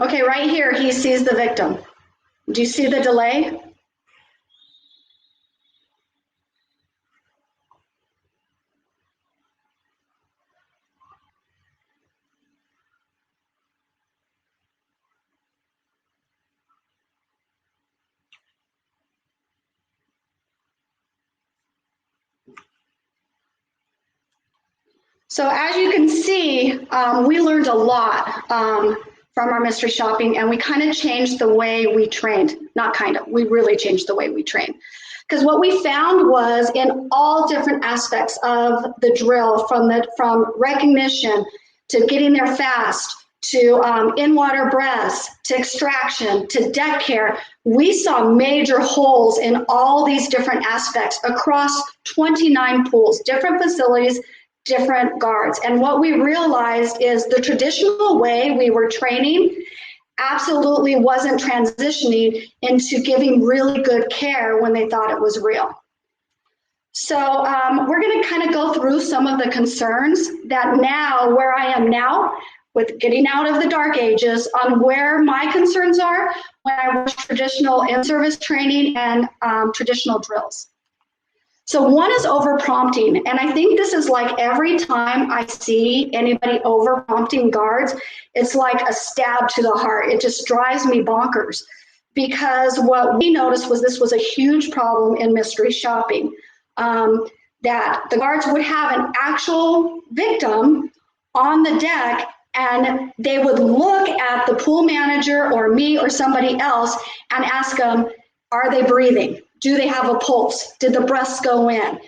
Okay, right here, he sees the victim. Do you see the delay? So as you can see, we learned a lot from our mystery shopping, and we kind of changed the way we trained. Not kind of, we really changed the way we trained. Because what we found was in all different aspects of the drill, from recognition to getting there fast, to in-water breaths, to extraction, to deck care, we saw major holes in all these different aspects across 29 pools, different facilities, different guards. And what we realized is the traditional way we were training absolutely wasn't transitioning into giving really good care when they thought it was real. So we're going to kind of go through some of the concerns that now, where I am now, with getting out of the dark ages, on where my concerns are when I watch traditional in-service training and traditional drills. So one is over prompting, and I think this is like every time I see anybody over prompting guards, it's like a stab to the heart. It just drives me bonkers, because what we noticed was this was a huge problem in mystery shopping, that the guards would have an actual victim on the deck, and they would look at the pool manager or me or somebody else and ask them, are they breathing? Do they have a pulse? Did the breaths go in?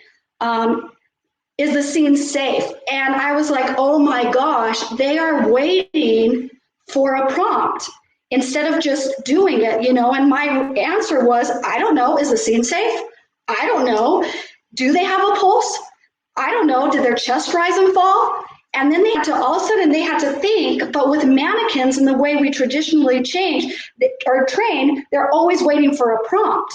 Is the scene safe? And I was like, oh my gosh, they are waiting for a prompt instead of just doing it, you know? And my answer was, I don't know. Is the scene safe? I don't know. Do they have a pulse? I don't know. Did their chest rise and fall? And then they had to, all of a sudden they had to think, but with mannequins and the way we traditionally train, they're always waiting for a prompt.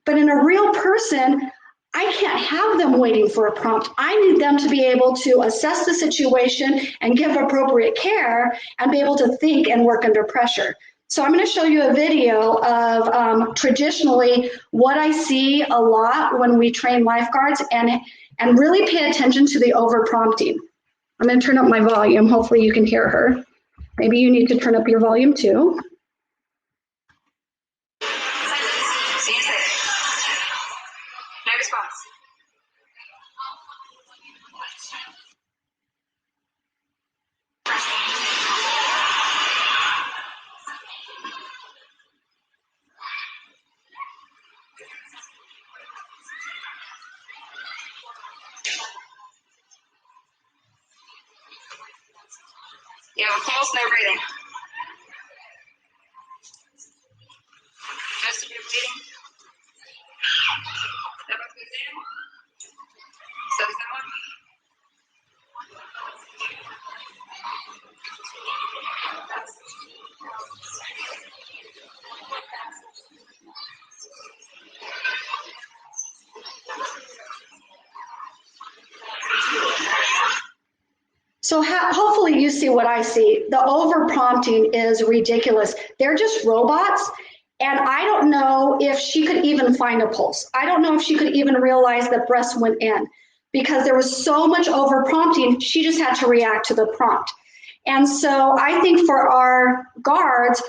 But in a real person, I can't have them waiting for a prompt. I need them to be able to assess the situation and give appropriate care and be able to think and work under pressure. So I'm going to show you a video of traditionally what I see a lot when we train lifeguards, and really pay attention to the over prompting. I'm going to turn up my volume. Hopefully you can hear her. Maybe you need to turn up your volume too. No response. You have a pulse, no breathing. Most of you breathing. Everyone's good down. So someone. So hopefully you see what I see. The over prompting is ridiculous. They're just robots. And I don't know if she could even find a pulse. I don't know if she could even realize that breaths went in, because there was so much over prompting. She just had to react to the prompt. And so I think for our guards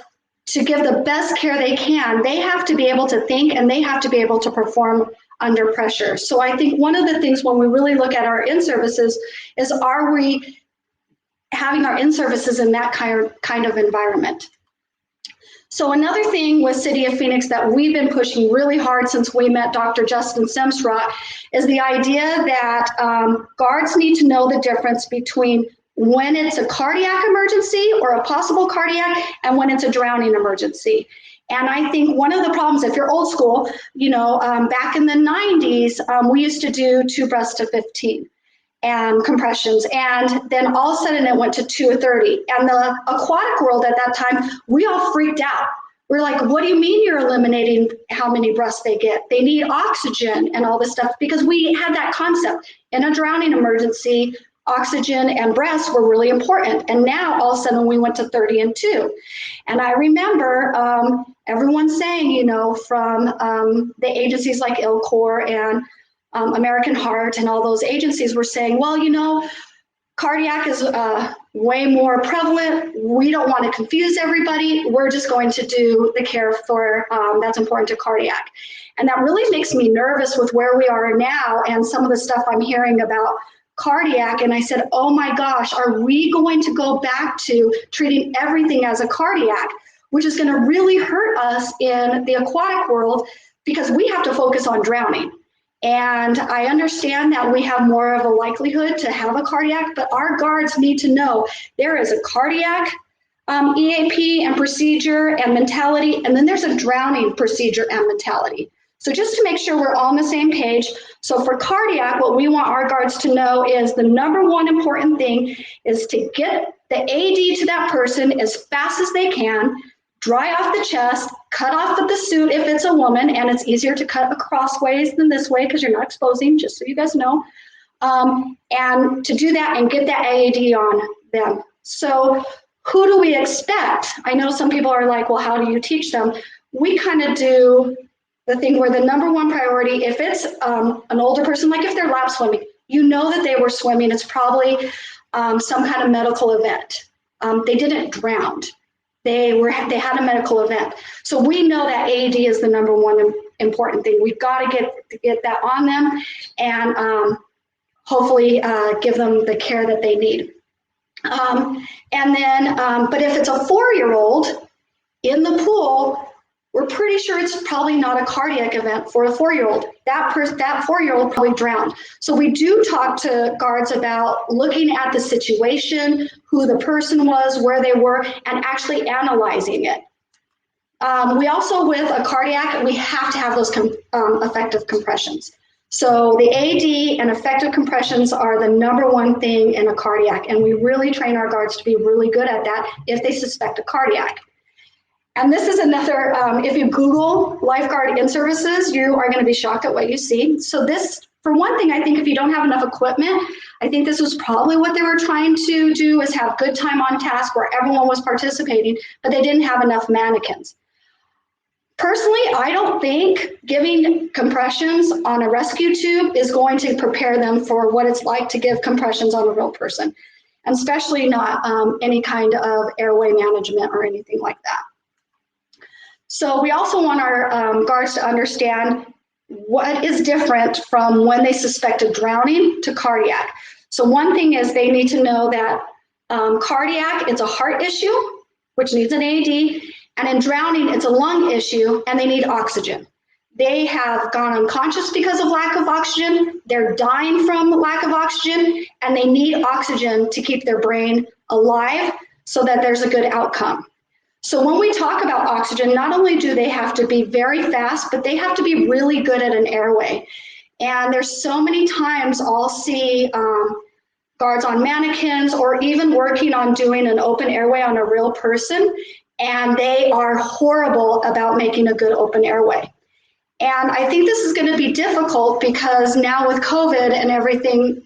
to give the best care they can, they have to be able to think, and they have to be able to perform under pressure. So I think one of the things when we really look at our in-services is, are we having our in-services in that kind of environment? So another thing with City of Phoenix that we've been pushing really hard since we met Dr. Justin Semsrott is the idea that guards need to know the difference between when it's a cardiac emergency or a possible cardiac and when it's a drowning emergency. And I think one of the problems, if you're old school, you know, back in the 90s, we used to do 2 breaths to 15 and compressions, and then all of a sudden it went to 2 or 30. And the aquatic world at that time, we all freaked out. We're like, what do you mean you're eliminating how many breaths they get? They need oxygen and all this stuff, because we had that concept. In a drowning emergency, oxygen and breaths were really important. And now all of a sudden we went to 30 and 2. And I remember everyone saying, you know, from the agencies like ILCOR and American Heart and all those agencies were saying, well, you know, cardiac is way more prevalent. We don't want to confuse everybody. We're just going to do the care for that's important to cardiac. And that really makes me nervous with where we are now and some of the stuff I'm hearing about cardiac. And I said, oh my gosh, are we going to go back to treating everything as a cardiac, which is going to really hurt us in the aquatic world because we have to focus on drowning. And I understand that we have more of a likelihood to have a cardiac, but our guards need to know there is a cardiac EAP and procedure and mentality, and then there's a drowning procedure and mentality. So just to make sure we're all on the same page, so for cardiac, what we want our guards to know is the number one important thing is to get the AD to that person as fast as they can, dry off the chest, cut off of the suit if it's a woman, and it's easier to cut across ways than this way because you're not exposing, just so you guys know. And to do that and get that AAD on them. So who do we expect? I know some people are like, well, how do you teach them? We kind of do the thing where the number one priority, if it's an older person, like if they're lap swimming, you know that they were swimming, it's probably some kind of medical event. They didn't drown. They had a medical event. So we know that AED is the number one important thing. We've got to get that on them and hopefully give them the care that they need. And then, but if it's a 4-year-old in the pool, we're pretty sure it's probably not a cardiac event for a 4-year-old. That 4-year-old probably drowned. So we do talk to guards about looking at the situation, who the person was, where they were, and actually analyzing it. We also, with a cardiac, we have to have those effective compressions. So the AD and effective compressions are the number one thing in a cardiac, and we really train our guards to be really good at that if they suspect a cardiac. And this is another, if you Google lifeguard in-services, you are going to be shocked at what you see. So this, for one thing, I think if you don't have enough equipment, I think this was probably what they were trying to do, is have good time on task where everyone was participating, but they didn't have enough mannequins. Personally, I don't think giving compressions on a rescue tube is going to prepare them for what it's like to give compressions on a real person, and especially not any kind of airway management or anything like that. So we also want our guards to understand what is different from when they suspected drowning to cardiac. So one thing is they need to know that cardiac, it's a heart issue, which needs an AED, and in drowning, it's a lung issue, and they need oxygen. They have gone unconscious because of lack of oxygen, they're dying from lack of oxygen, and they need oxygen to keep their brain alive so that there's a good outcome. So when we talk about oxygen, not only do they have to be very fast, but they have to be really good at an airway. And there's so many times I'll see guards on mannequins or even working on doing an open airway on a real person, and they are horrible about making a good open airway. And I think this is going to be difficult because now with COVID and everything,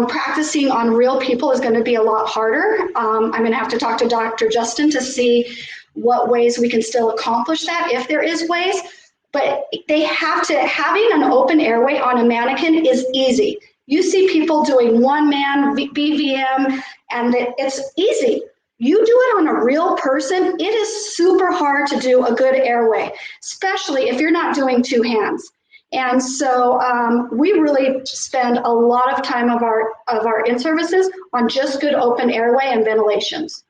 practicing on real people is going to be a lot harder. I'm going to have to talk to Dr. Justin to see what ways we can still accomplish that, if there is ways. But they have to, having an open airway on a mannequin is easy. You see people doing one-man BVM, and it's easy. You do it on a real person, it is super hard to do a good airway, especially if you're not doing two hands. And so we really spend a lot of time of our in-services on just good open airway and ventilations.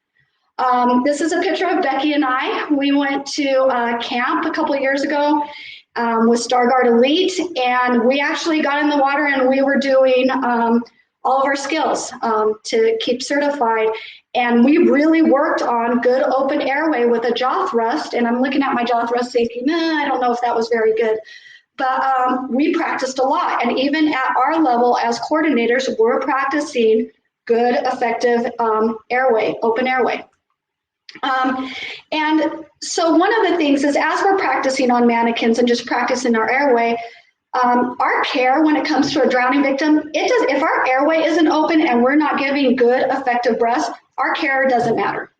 This is a picture of Becky and I. We went to camp a couple of years ago with Stargard Elite, and we actually got in the water and we were doing all of our skills to keep certified. And we really worked on good open airway with a jaw thrust. And I'm looking at my jaw thrust thinking, I don't know if that was very good. But we practiced a lot. And even at our level as coordinators, we're practicing good, effective airway, open airway. And so one of the things is, as we're practicing on mannequins and just practicing our airway, Our care when it comes to a drowning victim, if our airway isn't open and we're not giving good, effective breaths, our care doesn't matter.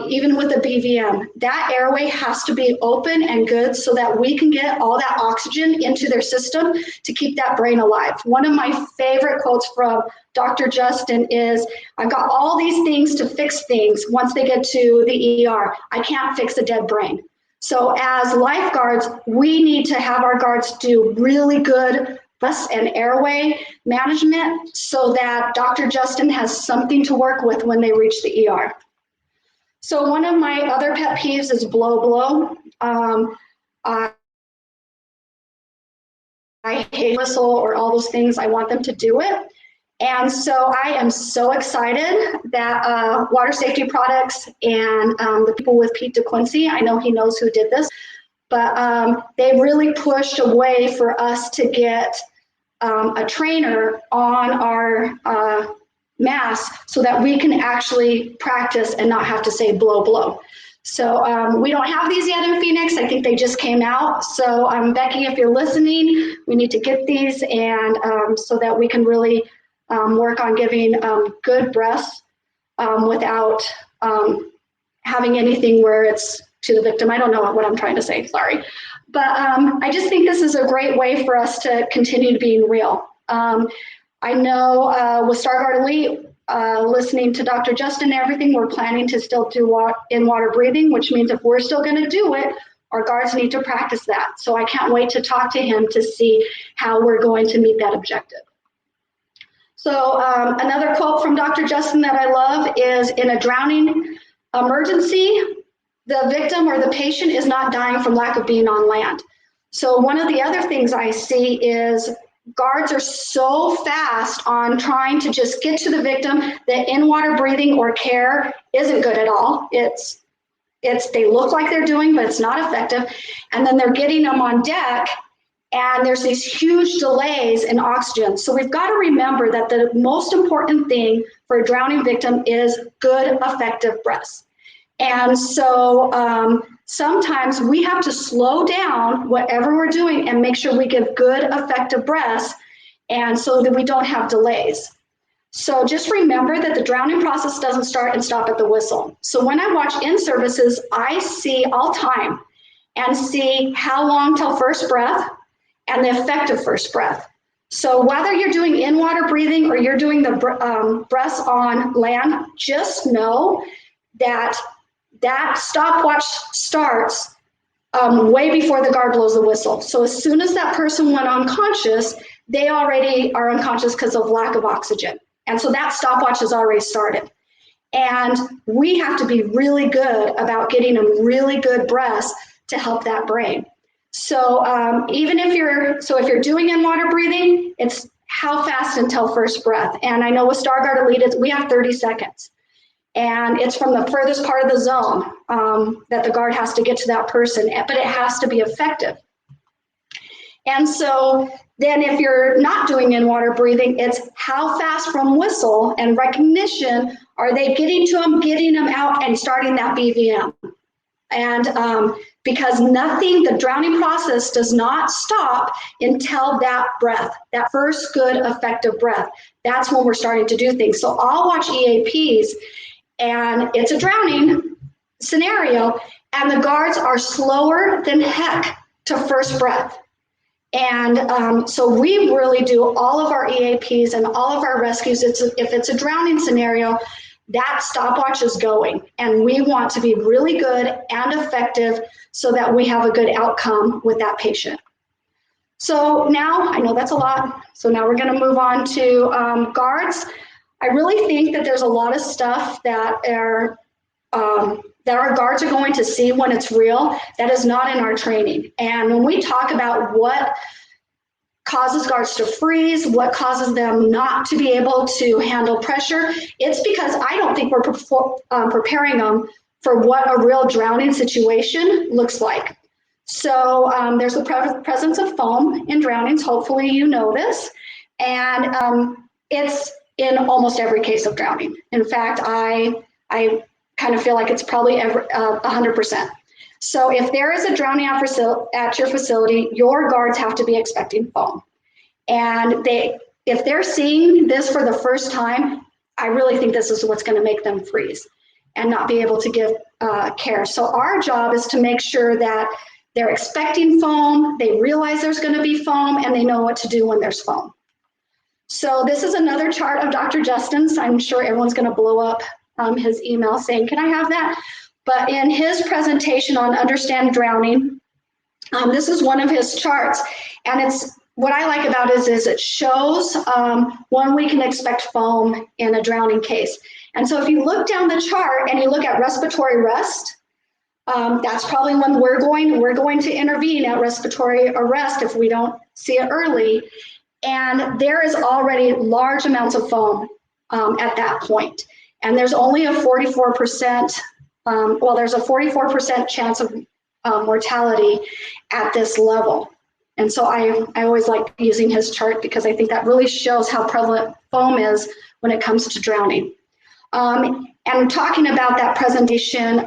Even with a BVM, that airway has to be open and good so that we can get all that oxygen into their system to keep that brain alive. One of my favorite quotes from Dr. Justin is, I've got all these things to fix things once they get to the ER. I can't fix a dead brain. So as lifeguards, we need to have our guards do really good breath and airway management so that Dr. Justin has something to work with when they reach the ER. So one of my other pet peeves is blow. I hate whistle or all those things. I want them to do it. And so I am so excited that Water Safety Products and the people with Pete DeQuincy, I know he knows who did this, but they really pushed a way for us to get a trainer on our mask so that we can actually practice and not have to say blow. So we don't have these yet in Phoenix. I think they just came out. So Becky, if you're listening, we need to get these and so that we can really work on giving good breaths without having anything where it's to the victim. I don't know what I'm trying to say, sorry. But I just think this is a great way for us to continue being real. I know with Stargard Elite, listening to Dr. Justin and everything, we're planning to still do in-water breathing, which means if we're still going to do it, our guards need to practice that. So I can't wait to talk to him to see how we're going to meet that objective. So another quote from Dr. Justin that I love is, in a drowning emergency, the victim or the patient is not dying from lack of being on land. So one of the other things I see is guards are so fast on trying to just get to the victim that in-water breathing or care isn't good at all. They look like they're doing, but it's not effective. And then they're getting them on deck, and there's these huge delays in oxygen. So we've got to remember that the most important thing for a drowning victim is good, effective breaths. And so sometimes we have to slow down whatever we're doing and make sure we give good, effective breaths, and so that we don't have delays. So just remember that the drowning process doesn't start and stop at the whistle. So when I watch in-services, I see all time and see how long till first breath and the effective first breath. So whether you're doing in-water breathing or you're doing the breaths on land, just know that that stopwatch starts way before the guard blows the whistle. So as soon as that person went unconscious, they already are unconscious because of lack of oxygen. And so that stopwatch has already started. And we have to be really good about getting them really good breaths to help that brain. So even if you're doing in-water breathing, it's how fast until first breath. And I know with Stargard Elite, we have 30 seconds. And it's from the furthest part of the zone that the guard has to get to that person, but it has to be effective. And so then if you're not doing in-water breathing, it's how fast from whistle and recognition are they getting to them, getting them out and starting that BVM. And because the drowning process does not stop until that breath, that first good effective breath. That's when we're starting to do things. So I'll watch EAPs, and it's a drowning scenario, and the guards are slower than heck to first breath. And so we really do all of our EAPs and all of our rescues. If it's a drowning scenario, that stopwatch is going, and we want to be really good and effective so that we have a good outcome with that patient. So now, I know that's a lot, so now we're going to move on to guards. I really think that there's a lot of stuff that our guards are going to see when it's real that is not in our training. And when we talk about what causes guards to freeze, what causes them not to be able to handle pressure, it's because I don't think we're preparing them for what a real drowning situation looks like. So there's the presence of foam in drownings. Hopefully you know this. And it's in almost every case of drowning. In fact, I kind of feel like it's probably 100%. So if there is a drowning at your facility, your guards have to be expecting foam. And if they're seeing this for the first time, I really think this is what's going to make them freeze and not be able to give care. So our job is to make sure that they're expecting foam, they realize there's going to be foam, and they know what to do when there's foam. So this is another chart of Dr. Justin's. I'm sure everyone's going to blow up his email saying, can I have that? But in his presentation on Understand Drowning, this is one of his charts. And it's what I like about it is it shows when we can expect foam in a drowning case. And so if you look down the chart and you look at respiratory arrest, that's probably when we're going to intervene at respiratory arrest if we don't see it early. And there is already large amounts of foam at that point. And there's only a 44%, there's a 44% chance of mortality at this level. And so I always like using his chart because I think that really shows how prevalent foam is when it comes to drowning. And talking about that presentation,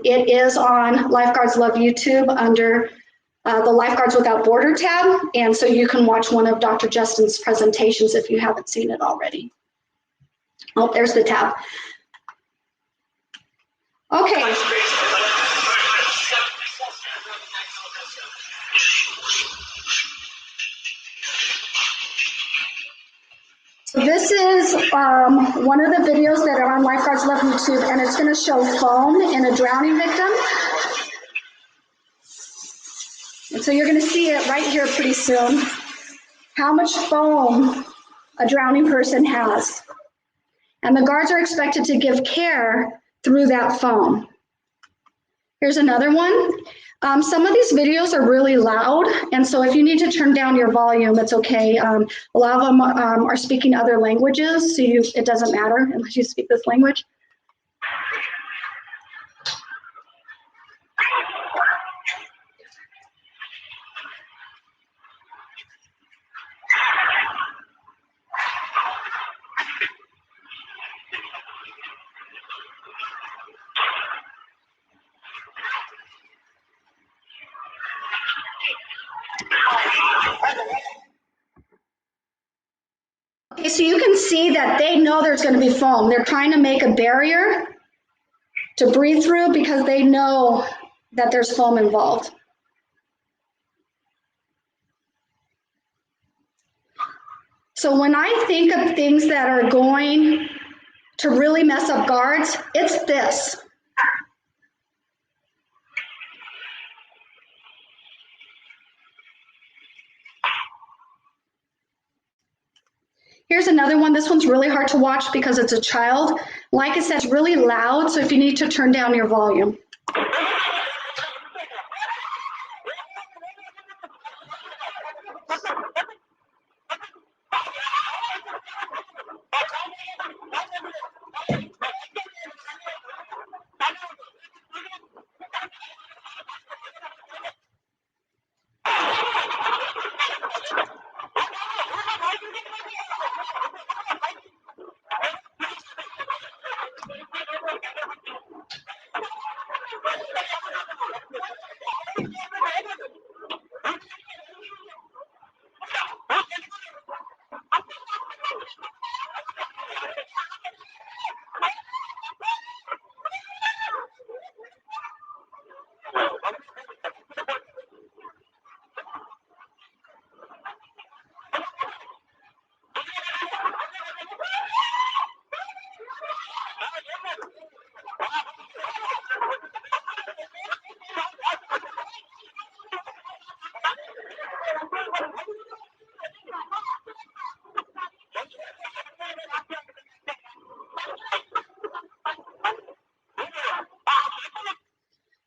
it is on Lifeguards Love YouTube under the Lifeguards Without Border tab. And so you can watch one of Dr. Justin's presentations if you haven't seen it already. Oh, there's the tab. Okay. So this is one of the videos that are on Lifeguards Love YouTube, and it's going to show foam in a drowning victim. And so you're going to see it right here pretty soon, how much foam a drowning person has. And the guards are expected to give care through that foam. Here's another one. Some of these videos are really loud, and so if you need to turn down your volume, it's okay. A lot of them are speaking other languages, so it doesn't matter unless you speak this language. Okay, so you can see that they know there's going to be foam. They're trying to make a barrier to breathe through because they know that there's foam involved. So when I think of things that are going to really mess up guards, it's this. Here's another one. This one's really hard to watch because it's a child. Like I said, it's really loud, so if you need to turn down your volume.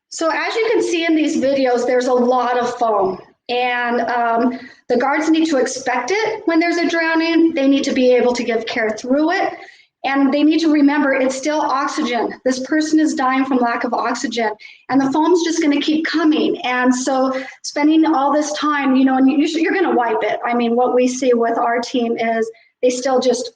So as you can see in these videos, there's a lot of foam, and the guards need to expect it when there's a drowning. They need to be able to give care through it, and they need to remember it's still oxygen. This person is dying from lack of oxygen, and the foam's just going to keep coming. And so spending all this time, you know, and you're going to wipe it. I mean, what we see with our team is they still just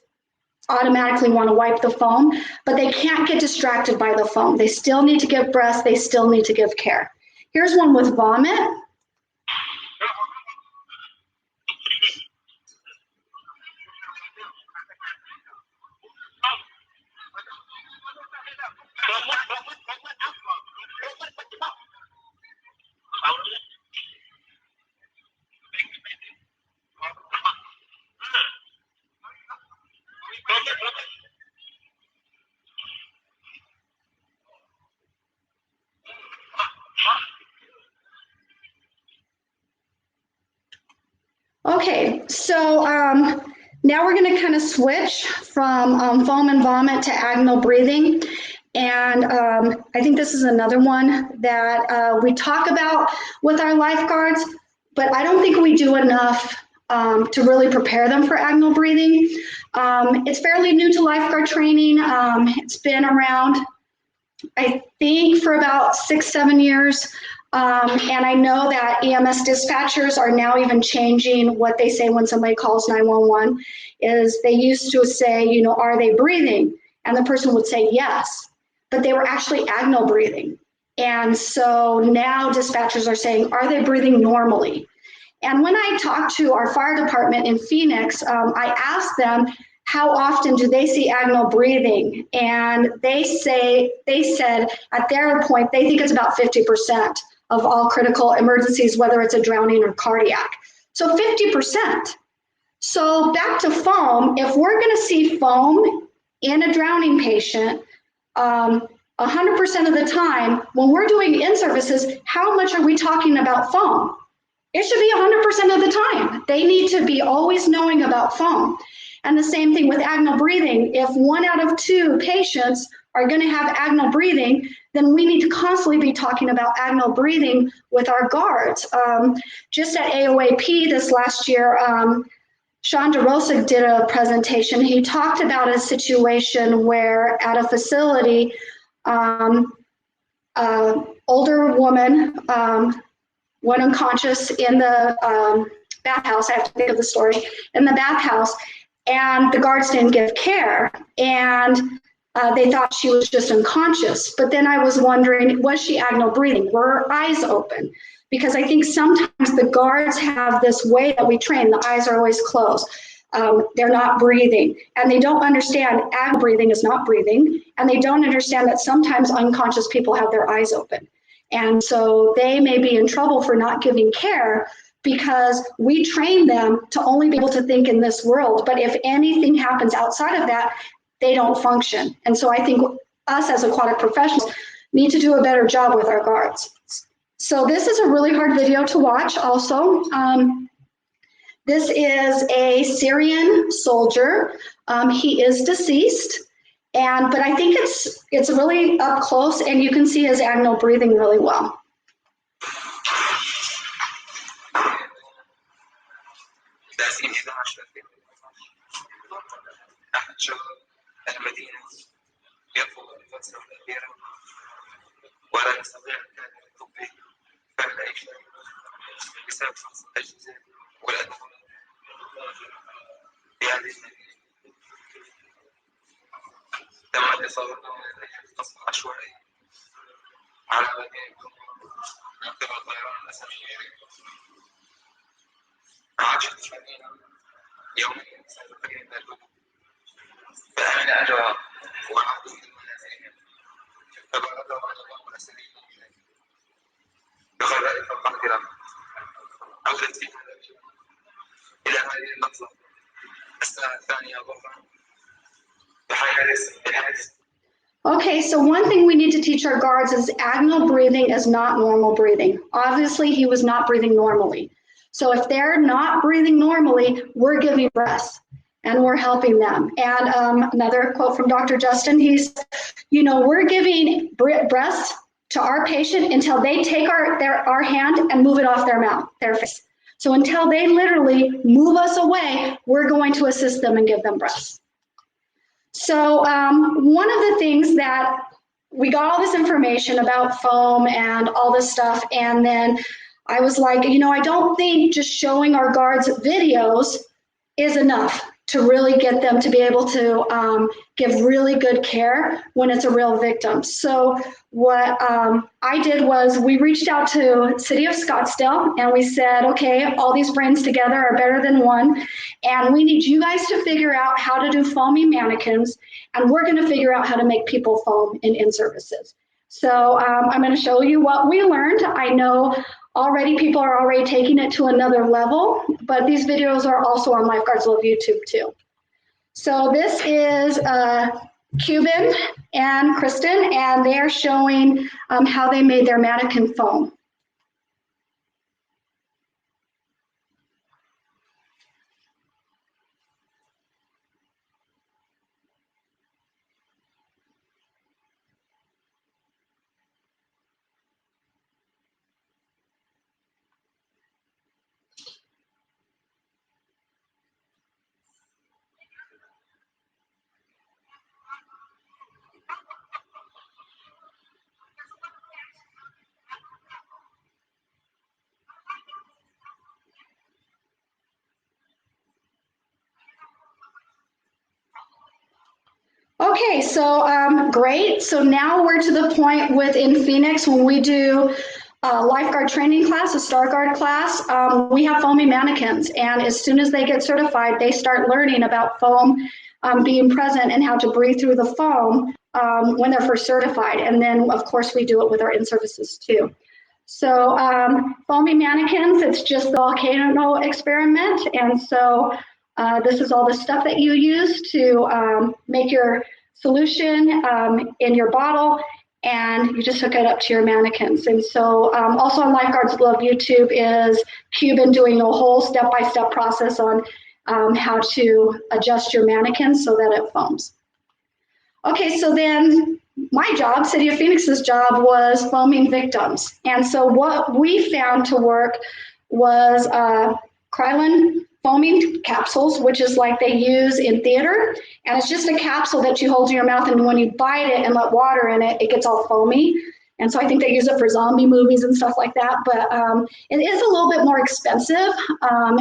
automatically want to wipe the foam, but they can't get distracted by the foam. They still need to give breaths. They still need to give care. Here's one with vomit. Okay, so now we're going to kind of switch from foam and vomit to agonal breathing. And I think this is another one that we talk about with our lifeguards, but I don't think we do enough to really prepare them for agonal breathing. It's fairly new to lifeguard training. It's been around, I think, for about 6-7 years. And I know that EMS dispatchers are now even changing what they say when somebody calls 911. Is they used to say, you know, are they breathing? And the person would say yes, but they were actually agonal breathing. And so now dispatchers are saying, are they breathing normally? And when I talked to our fire department in Phoenix, I asked them, how often do they see agonal breathing? And they said at their point, they think it's about 50% of all critical emergencies, whether it's a drowning or cardiac. So 50%. So back to foam, if we're gonna see foam in a drowning patient, 100% of the time, when we're doing in-services, how much are we talking about foam? It should be 100% of the time. They need to be always knowing about foam. And the same thing with agonal breathing. If 1 out of 2 patients are going to have agonal breathing, then we need to constantly be talking about agonal breathing with our guards. Just at AOAP this last year, Sean DeRosa did a presentation. He talked about a situation where at a facility, older woman went unconscious in the bathhouse. I have to think of the story. In the bathhouse, and the guards didn't give care, and they thought she was just unconscious. But then I was wondering, was she agonal breathing? Were her eyes open? Because I think sometimes the guards have this way that we train, the eyes are always closed. They're not breathing, and they don't understand agonal breathing is not breathing, and they don't understand that sometimes unconscious people have their eyes open. And so they may be in trouble for not giving care, because we train them to only be able to think in this world. But if anything happens outside of that, they don't function. And so I think us as aquatic professionals need to do a better job with our guards. So this is a really hard video to watch also. This is a Syrian soldier. He is deceased, but I think it's really up close, and you can see his agonal breathing really well. أحد شباب المدينة يرفض الفترة الأخيرة ولا يستطيع التعليم الطبي فعل أي شيء بسبب فحص الأجهزة والأدوية في هذه المدينة. تم إصابته بقصف عشوائي على مدينة من قبل الطيران الأسامية. عاشت المدينة يوميا سابقين من الهدوء فأمن أهلها وعودوا إلى منازلهم فبلغوا عن الله الأسريين بغباء القادرة عودت في هذا اليوم إلى هذه اللحظة الساعة 2 ظهرا بحادث. Okay, so one thing we need to teach our guards is agonal breathing is not normal breathing. Obviously, he was not breathing normally. So if they're not breathing normally, we're giving breath and we're helping them. And another quote from Dr. Justin, he's, you know, we're giving breath to our patient until they take our hand and move it off their mouth, their face. So until they literally move us away, we're going to assist them and give them breath. So one of the things that we got all this information about foam and all this stuff, and then I was like, you know, I don't think just showing our guards videos is enough to really get them to be able to give really good care when it's a real victim. So what I did was we reached out to City of Scottsdale and we said, okay, all these brains together are better than one, and we need you guys to figure out how to do foamy mannequins, and we're going to figure out how to make people foam in services. So I'm going to show you what we learned. I know already people are already taking it to another level, but these videos are also on Lifeguards Love YouTube too. So this is Cuban and Kristen, and they are showing how they made their mannequin foam. Okay, so great. So now we're to the point within Phoenix when we do a lifeguard training class, a Star Guard class, we have foamy mannequins. And as soon as they get certified, they start learning about foam being present and how to breathe through the foam when they're first certified. And then, of course, we do it with our in-services too. So foamy mannequins, it's just the volcano experiment. And so this is all the stuff that you use to make your solution in your bottle, and you just hook it up to your mannequins. And so also on Lifeguards Love YouTube is Cuban doing a whole step-by-step process on how to adjust your mannequins so that it foams. Okay, so then my job, City of Phoenix's job, was foaming victims. And so what we found to work was Kryolan foaming capsules, which is like they use in theater. And it's just a capsule that you hold in your mouth, and when you bite it and let water in it, it gets all foamy. And so I think they use it for zombie movies and stuff like that. But it is a little bit more expensive.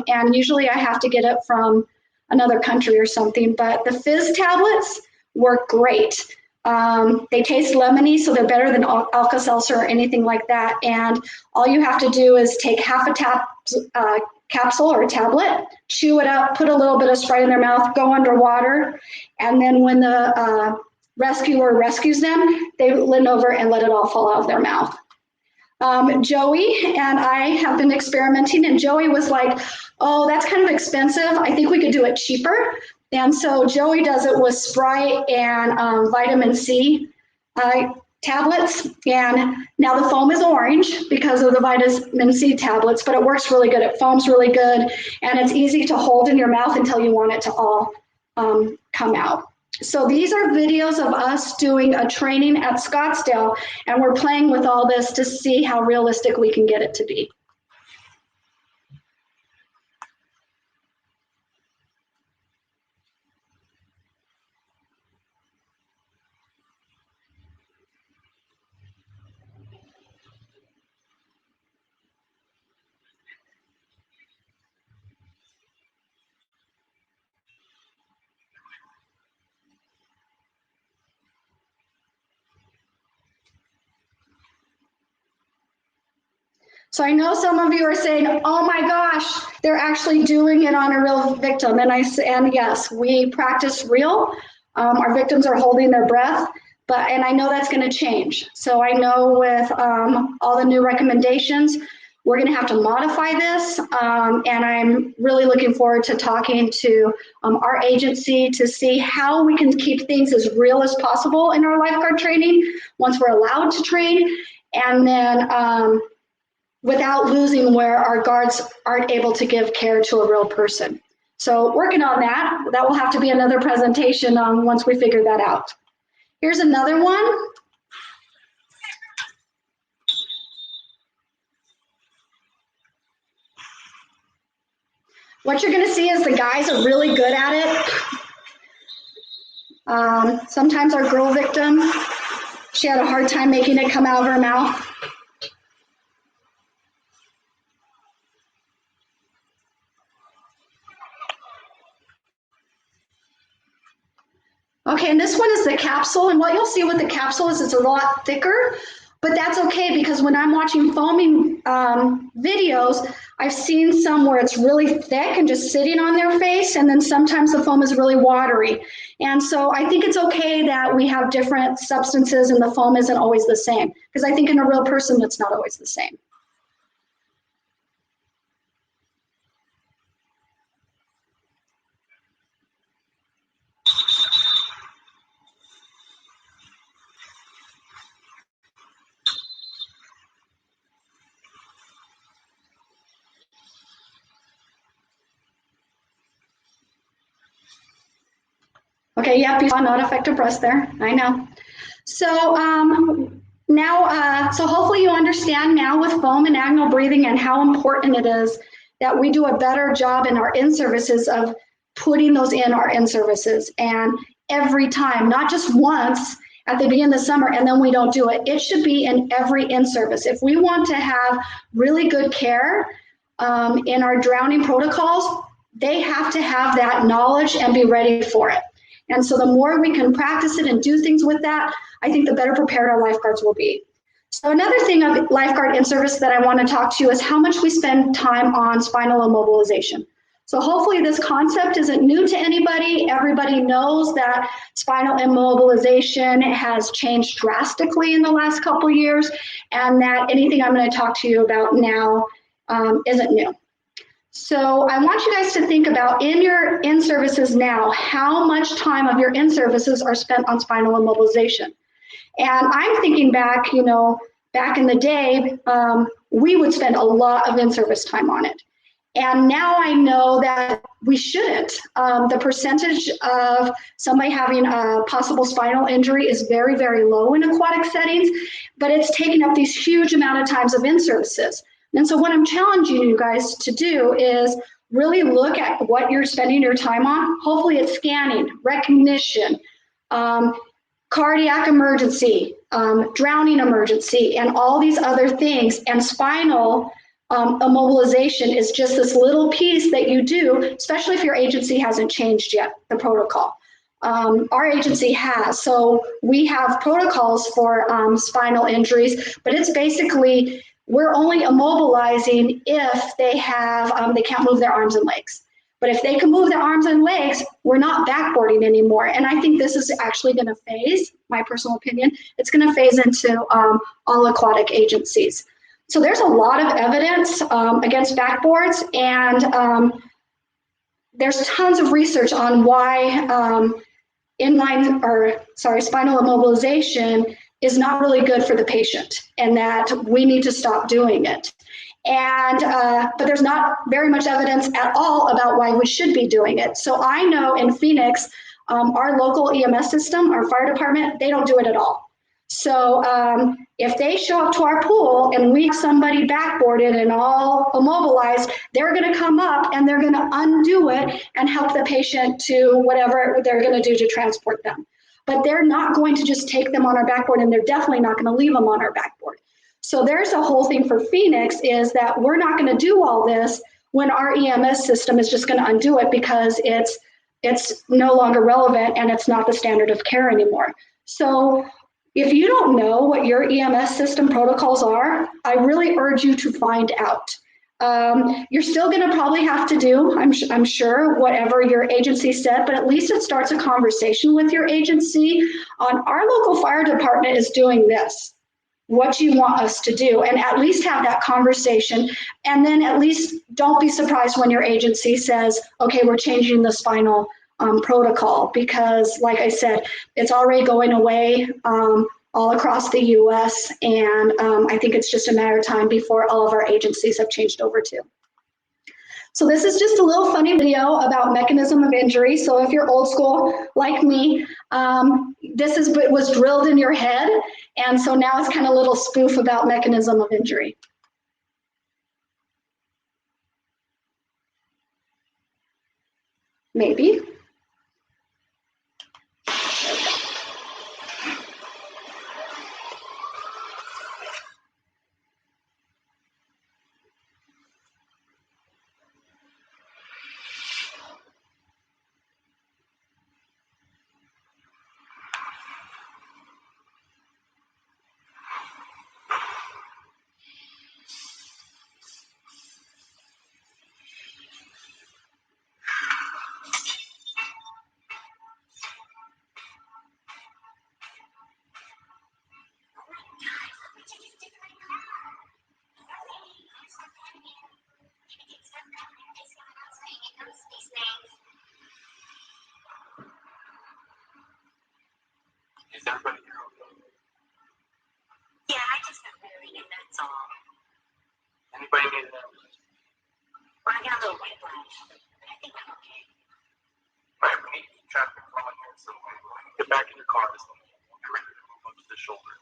And usually I have to get it from another country or something. But the fizz tablets work great. They taste lemony, so they're better than Alka-Seltzer or anything like that. And all you have to do is take half a capsule or a tablet, chew it up, put a little bit of Sprite in their mouth, go underwater, and then when the rescuer rescues them, they lean over and let it all fall out of their mouth. Joey and I have been experimenting, and Joey was like, oh, that's kind of expensive. I think we could do it cheaper. And so Joey does it with Sprite and vitamin C tablets, and now the foam is orange because of the vitamin C tablets, but it works really good. It foams really good, and it's easy to hold in your mouth until you want it to all come out. So these are videos of us doing a training at Scottsdale, and we're playing with all this to see how realistic we can get it to be. So I know some of you are saying, oh my gosh, they're actually doing it on a real victim. And yes, we practice real. Our victims are holding their breath, and I know that's going to change. So I know with all the new recommendations, we're going to have to modify this. And I'm really looking forward to talking to our agency to see how we can keep things as real as possible in our lifeguard training once we're allowed to train. And then without losing where our guards aren't able to give care to a real person. So working on that. That will have to be another presentation once we figure that out. Here's another one. What you're gonna see is the guys are really good at it. Sometimes our girl victim, she had a hard time making it come out of her mouth. Okay, and this one is the capsule, and what you'll see with the capsule is it's a lot thicker, but that's okay because when I'm watching foaming videos, I've seen some where it's really thick and just sitting on their face, and then sometimes the foam is really watery. And so I think it's okay that we have different substances and the foam isn't always the same, because I think in a real person, it's not always the same. Okay, yep, you saw not effective breath there, I know. So so hopefully you understand now with foam and agonal breathing and how important it is that we do a better job in our in-services of putting those in our in-services. And every time, not just once at the beginning of the summer and then we don't do it. It should be in every in-service. If we want to have really good care in our drowning protocols, they have to have that knowledge and be ready for it. And so the more we can practice it and do things with that, I think the better prepared our lifeguards will be. So another thing of lifeguard in-service that I want to talk to you is how much we spend time on spinal immobilization. So hopefully this concept isn't new to anybody. Everybody knows that spinal immobilization has changed drastically in the last couple of years, and that anything I'm going to talk to you about now isn't new. So I want you guys to think about in your in-services now, how much time of your in-services are spent on spinal immobilization. And I'm thinking back, back in the day, we would spend a lot of in-service time on it. And now I know that we shouldn't. The percentage of somebody having a possible spinal injury is very, very low in aquatic settings, but it's taking up these huge amount of times of in-services. And so what I'm challenging you guys to do is really look at what you're spending your time on. Hopefully it's scanning, recognition, cardiac emergency, drowning emergency, and all these other things. And spinal immobilization is just this little piece that you do, especially if your agency hasn't changed yet, the protocol. Our agency has. So we have protocols for spinal injuries, but it's basically, we're only immobilizing if they have, they can't move their arms and legs. But if they can move their arms and legs, we're not backboarding anymore. And I think this is actually going to phase, my personal opinion, it's going to phase into all aquatic agencies. So there's a lot of evidence against backboards, and there's tons of research on why spinal immobilization is not really good for the patient, and that we need to stop doing it. And but there's not very much evidence at all about why we should be doing it. So I know in Phoenix, our local EMS system, our fire department, they don't do it at all. So if they show up to our pool and we have somebody backboarded and all immobilized, they're going to come up and they're going to undo it and help the patient to whatever they're going to do to transport them. But they're not going to just take them on our backboard, and they're definitely not going to leave them on our backboard. So there's a whole thing for Phoenix is that we're not going to do all this when our EMS system is just going to undo it because it's no longer relevant and it's not the standard of care anymore. So if you don't know what your EMS system protocols are, I really urge you to find out. You're still going to probably have to do, I'm sure, whatever your agency said, but at least it starts a conversation with your agency on our local fire department is doing this. What do you want us to do? And at least have that conversation. And then at least don't be surprised when your agency says, okay, we're changing the spinal protocol, because like I said, it's already going away all across the US. And I think it's just a matter of time before all of our agencies have changed over too. So this is just a little funny video about mechanism of injury. So if you're old school like me, this was drilled in your head. And so now it's kind of a little spoof about mechanism of injury. Maybe. Is everybody here okay? Yeah, I just got married and that's all. Anybody need an ambulance? Well, I got a little whiplash, but I think I'm okay. All right, we need to keep traffic flowing here, so get back in your cars. We'll get ready to move up to the shoulder.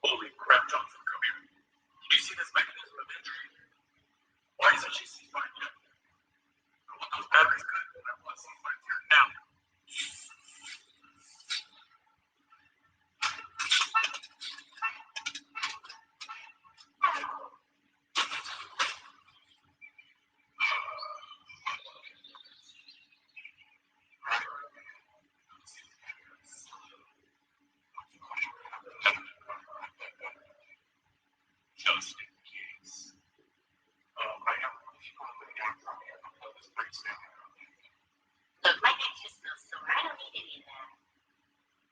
Holy crap, Johnson, come here. Can you see this mechanism of entry? Why isn't she ceasefire yet? I want those batteries good, and I want ceasefire here now. Just in case. I have people in the down from here. This place down. Look, my neck just feels sore. I don't need any of that.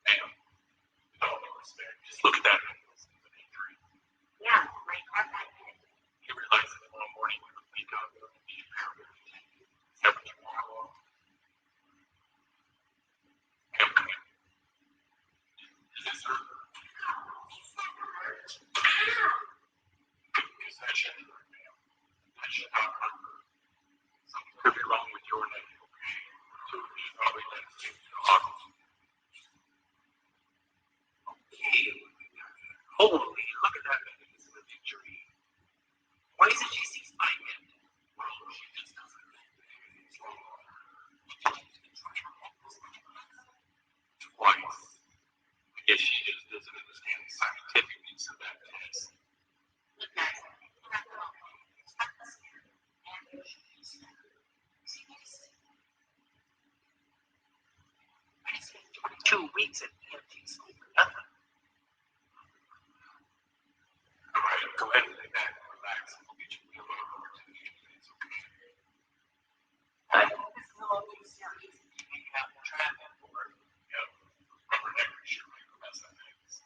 Ma'am, with all due respect, just look at that mechanism of entry. Yeah, my heart got hit. You realize that tomorrow morning we would wake up and be a paramedic. Is that what you want? Ma'am, come here. Is this her? It's not hurt. Ow! Because that shouldn't hurt, ma'am. That should not hurt her. Something could be wrong with your neck, okay? So we should probably let us take you to the hospital. Okay. Holy, look at that mechanism of injury. Why isn't she ceasefire yet? Well, she just doesn't think that anything's wrong with her. Twice. I guess she just doesn't understand the scientific use of that test. Look, guys, we're not going to stop this here. And there's see this? I spent 22 weeks at EMT school for nothing. All right, go ahead and lay back and relax. We'll get you wheeled over to the ambulance, okay? I hope this is a little too serious. You need to have the traffic for it. Yep. Rubber neck sure make the best of things.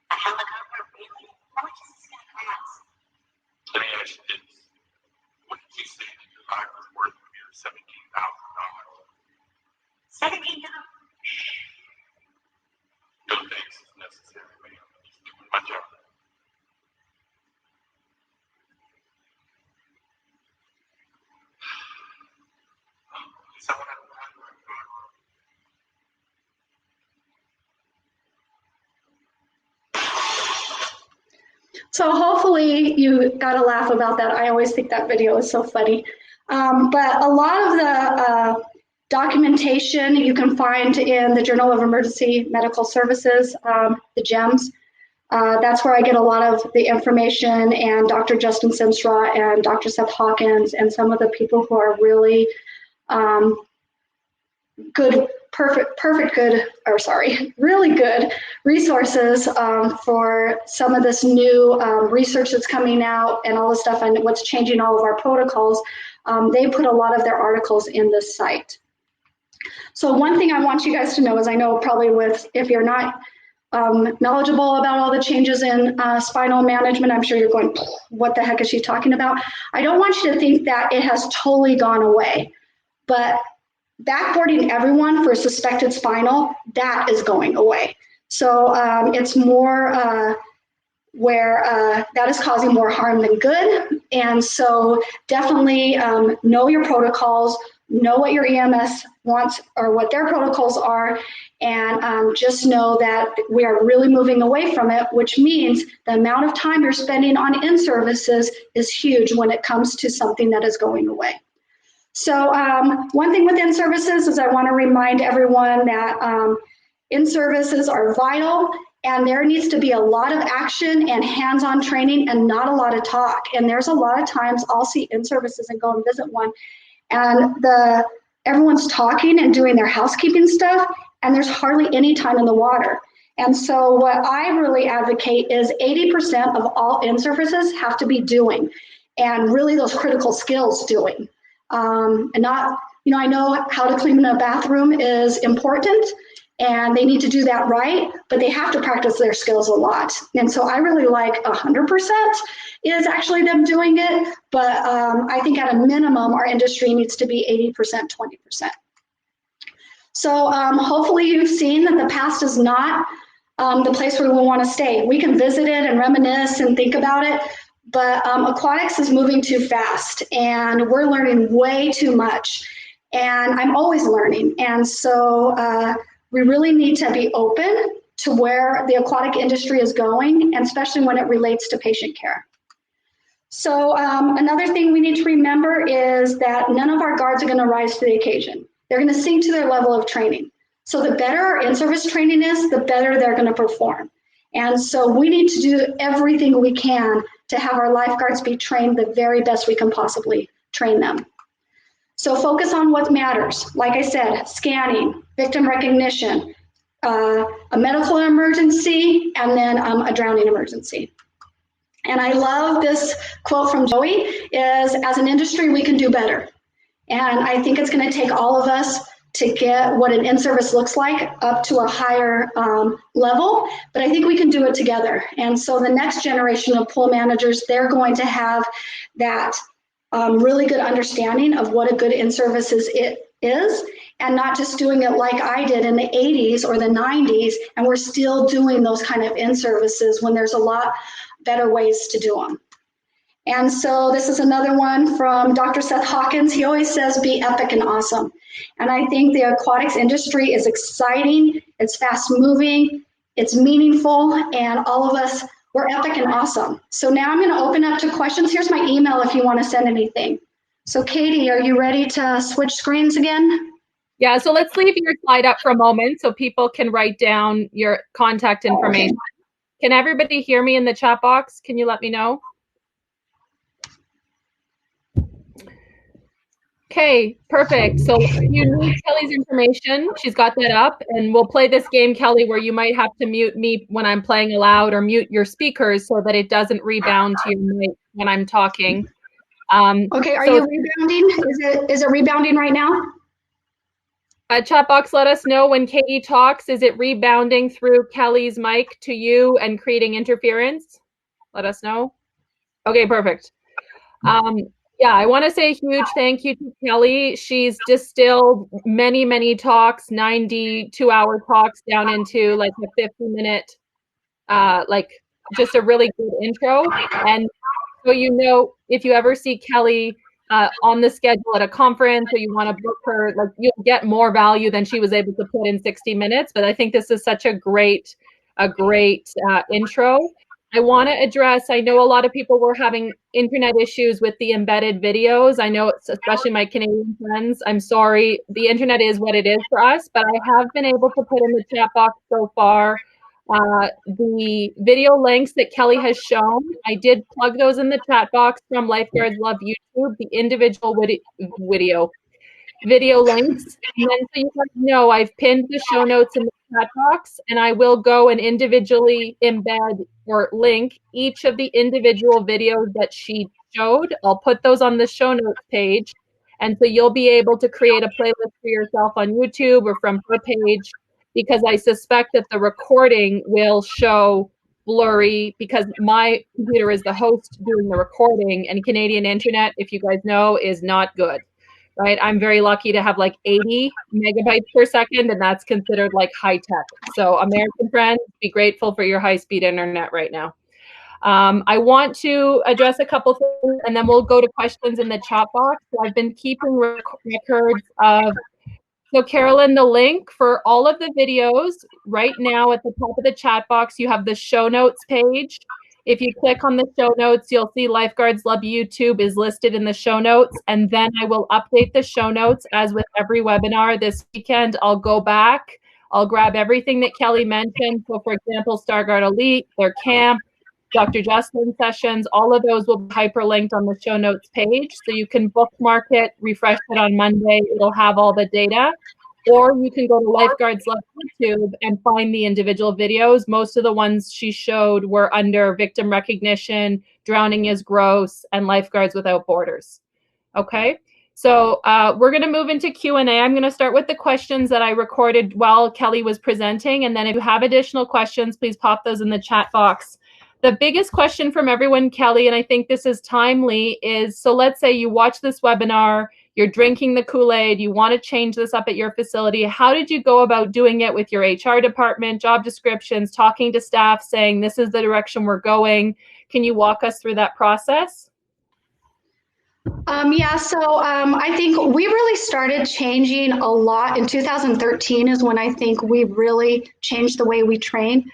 A helicopter, really? How much is this going to cost? Let me ask you this. What did you say that your life was worth a mere $17,000? $17? No thanks is necessary, ma'am. I'm just doing my job. Is someone at the Lifeguard? So hopefully you got a laugh about that. I always think that video is so funny. But a lot of the documentation you can find in the Journal of Emergency Medical Services, the GEMS. That's where I get a lot of the information, and Dr. Justin Simstra and Dr. Seth Hawkins and some of the people who are really really good resources for some of this new research that's coming out and all this stuff and what's changing all of our protocols. They put a lot of their articles in this site. So one thing I want you guys to know is, I know probably if you're not knowledgeable about all the changes in spinal management, I'm sure you're going, what the heck is she talking about? I don't want you to think that it has totally gone away, but backboarding everyone for suspected spinal, that is going away. So it's more where that is causing more harm than good. And so definitely know your protocols, know what your EMS wants or what their protocols are, and just know that we are really moving away from it, which means the amount of time you're spending on in-services is huge when it comes to something that is going away. So one thing with in-services is I want to remind everyone that in-services are vital, and there needs to be a lot of action and hands-on training and not a lot of talk. And there's a lot of times I'll see in-services and go and visit one, and everyone's talking and doing their housekeeping stuff, and there's hardly any time in the water. And so what I really advocate is 80% of all in-services have to be doing, and really those critical skills doing. And not, I know how to clean a bathroom is important, and they need to do that right, but they have to practice their skills a lot. And so I really like 100% is actually them doing it, but I think at a minimum, our industry needs to be 80%, 20%. So hopefully you've seen that the past is not the place where we want to stay. We can visit it and reminisce and think about it, but aquatics is moving too fast, and we're learning way too much, and I'm always learning. And so we really need to be open to where the aquatic industry is going, and especially when it relates to patient care. So another thing we need to remember is that none of our guards are going to rise to the occasion. They're going to sink to their level of training. So the better our in-service training is, the better they're going to perform. And so we need to do everything we can to have our lifeguards be trained the very best we can possibly train them. So focus on what matters. Like I said, scanning, victim recognition, a medical emergency, and then a drowning emergency. And I love this quote from Joey is, as an industry, we can do better. And I think it's going to take all of us to get what an in-service looks like up to a higher level, but I think we can do it together. And so the next generation of pool managers, they're going to have that really good understanding of what a good in-service is, and not just doing it like I did in the 80s or the 90s, and we're still doing those kind of in-services when there's a lot better ways to do them. And so this is another one from Dr. Seth Hawkins. He always says, be epic and awesome. And I think the aquatics industry is exciting, it's fast moving, it's meaningful, and all of us, we're epic and awesome. So now I'm going to open up to questions. Here's my email if you want to send anything. So Katie, are you ready to switch screens again? Yeah, so let's leave your slide up for a moment so people can write down your contact information. Okay. Can everybody hear me in the chat box? Can you let me know? Okay, perfect. So if you need Kelly's information, she's got that up, and we'll play this game, Kelly, where you might have to mute me when I'm playing aloud or mute your speakers so that it doesn't rebound to your mic when I'm talking. Okay, are you rebounding? Is it rebounding right now? Chat box, let us know when Katie talks. Is it rebounding through Kelly's mic to you and creating interference? Let us know. Okay, perfect. Yeah, I want to say a huge thank you to Kelly. She's distilled many, many talks, 92-hour talks down into like a 50-minute, like just a really good intro. And so, if you ever see Kelly on the schedule at a conference or you want to book her, like you'll get more value than she was able to put in 60 minutes. But I think this is such a great intro. I want to address, I know a lot of people were having internet issues with the embedded videos. I know it's especially my Canadian friends. I'm sorry. The internet is what it is for us, but I have been able to put in the chat box so far the video links that Kelly has shown. I did plug those in the chat box from Lifeguards Love YouTube, the individual video links. And then so you guys know, I've pinned the show notes in the chat box, and I will go and individually embed or link each of the individual videos that she showed. I'll put those on the show notes page. And so you'll be able to create a playlist for yourself on YouTube or from her page, because I suspect that the recording will show blurry because my computer is the host doing the recording, and Canadian internet, if you guys know, is not good. Right, I'm very lucky to have like 80 megabytes per second, and that's considered like high tech. So American friends, be grateful for your high-speed internet right now. I want to address a couple things, and then we'll go to questions in the chat box. So I've been keeping records of, so Carolyn, the link for all of the videos right now at the top of the chat box, you have the show notes page. If you click on the show notes, you'll see Lifeguards Love YouTube is listed in the show notes. And then I will update the show notes as with every webinar this weekend. I'll go back. I'll grab everything that Kelly mentioned. So for example, Stargard Elite, their camp, Dr. Justin sessions, all of those will be hyperlinked on the show notes page. So you can bookmark it, refresh it on Monday. It'll have all the data. Or you can go to Lifeguards Love YouTube and find the individual videos. Most of the ones she showed were under victim recognition, drowning is gross, and Lifeguards Without Borders. Okay, so we're going to move into Q&A. I'm going to start with the questions that I recorded while Kelly was presenting. And then if you have additional questions, please pop those in the chat box. The biggest question from everyone, Kelly, and I think this is timely, is so let's say you watch this webinar, you're drinking the Kool-Aid, you want to change this up at your facility. How did you go about doing it with your HR department, job descriptions, talking to staff, saying this is the direction we're going? Can you walk us through that process? I think we really started changing a lot in 2013 is when I think we really changed the way we train.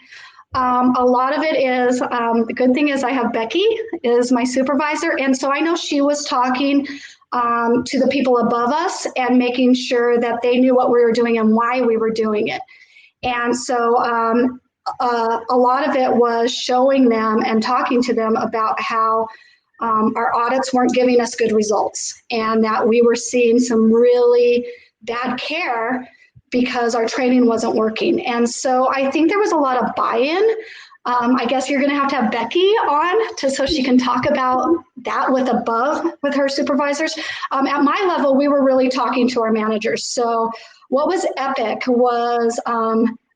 A lot of it is, the good thing is I have Becky is my supervisor. And so I know she was talking to the people above us and making sure that they knew what we were doing and why we were doing it. And so a lot of it was showing them and talking to them about how our audits weren't giving us good results and that we were seeing some really bad care because our training wasn't working. And so I think there was a lot of buy-in. I guess you're going to have Becky on so she can talk about that with her supervisors. At my level, we were really talking to our managers. So what was epic was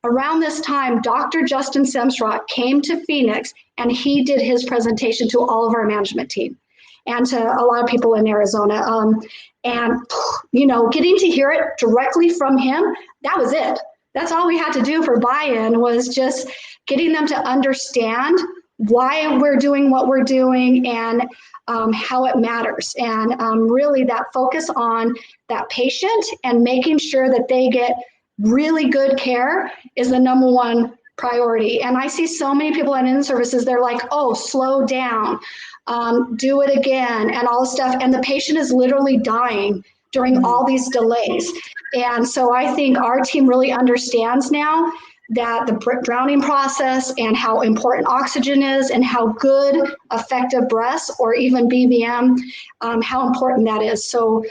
around this time, Dr. Justin Semsrock came to Phoenix and he did his presentation to all of our management team and to a lot of people in Arizona. And, getting to hear it directly from him, that was it. That's all we had to do for buy-in was just getting them to understand why we're doing what we're doing and how it matters. And really that focus on that patient and making sure that they get really good care is the number one priority. And I see so many people in in-services, they're like, oh, slow down, do it again, and all this stuff. And the patient is literally dying during all these delays. And so I think our team really understands now that the drowning process and how important oxygen is and how good effective breaths or even BVM, how important that is. So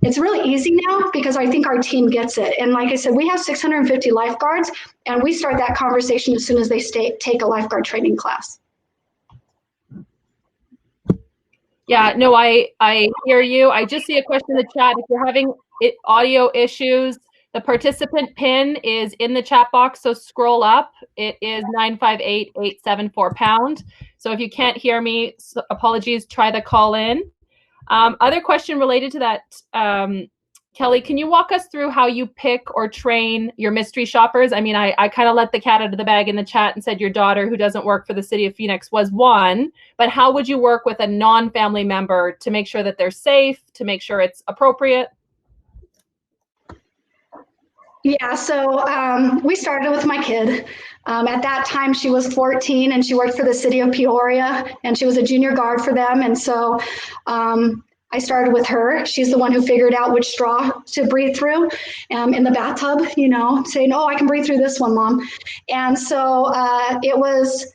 it's really easy now because I think our team gets it. And like I said, we have 650 lifeguards and we start that conversation as soon as they take a lifeguard training class. Yeah, no, I hear you. I just see a question in the chat. If you're having audio issues, the participant pin is in the chat box, so scroll up. It is 958-874-pound. So if you can't hear me, apologies, try the call in. Other question related to that, Kelly, can you walk us through how you pick or train your mystery shoppers? I mean, I kind of let the cat out of the bag in the chat and said your daughter, who doesn't work for the city of Phoenix, was one, but how would you work with a non-family member to make sure that they're safe, to make sure it's appropriate? Yeah, so we started with my kid. At that time, she was 14 and she worked for the city of Peoria and she was a junior guard for them. And so I started with her. She's the one who figured out which straw to breathe through in the bathtub, saying, oh, I can breathe through this one, Mom. And so it was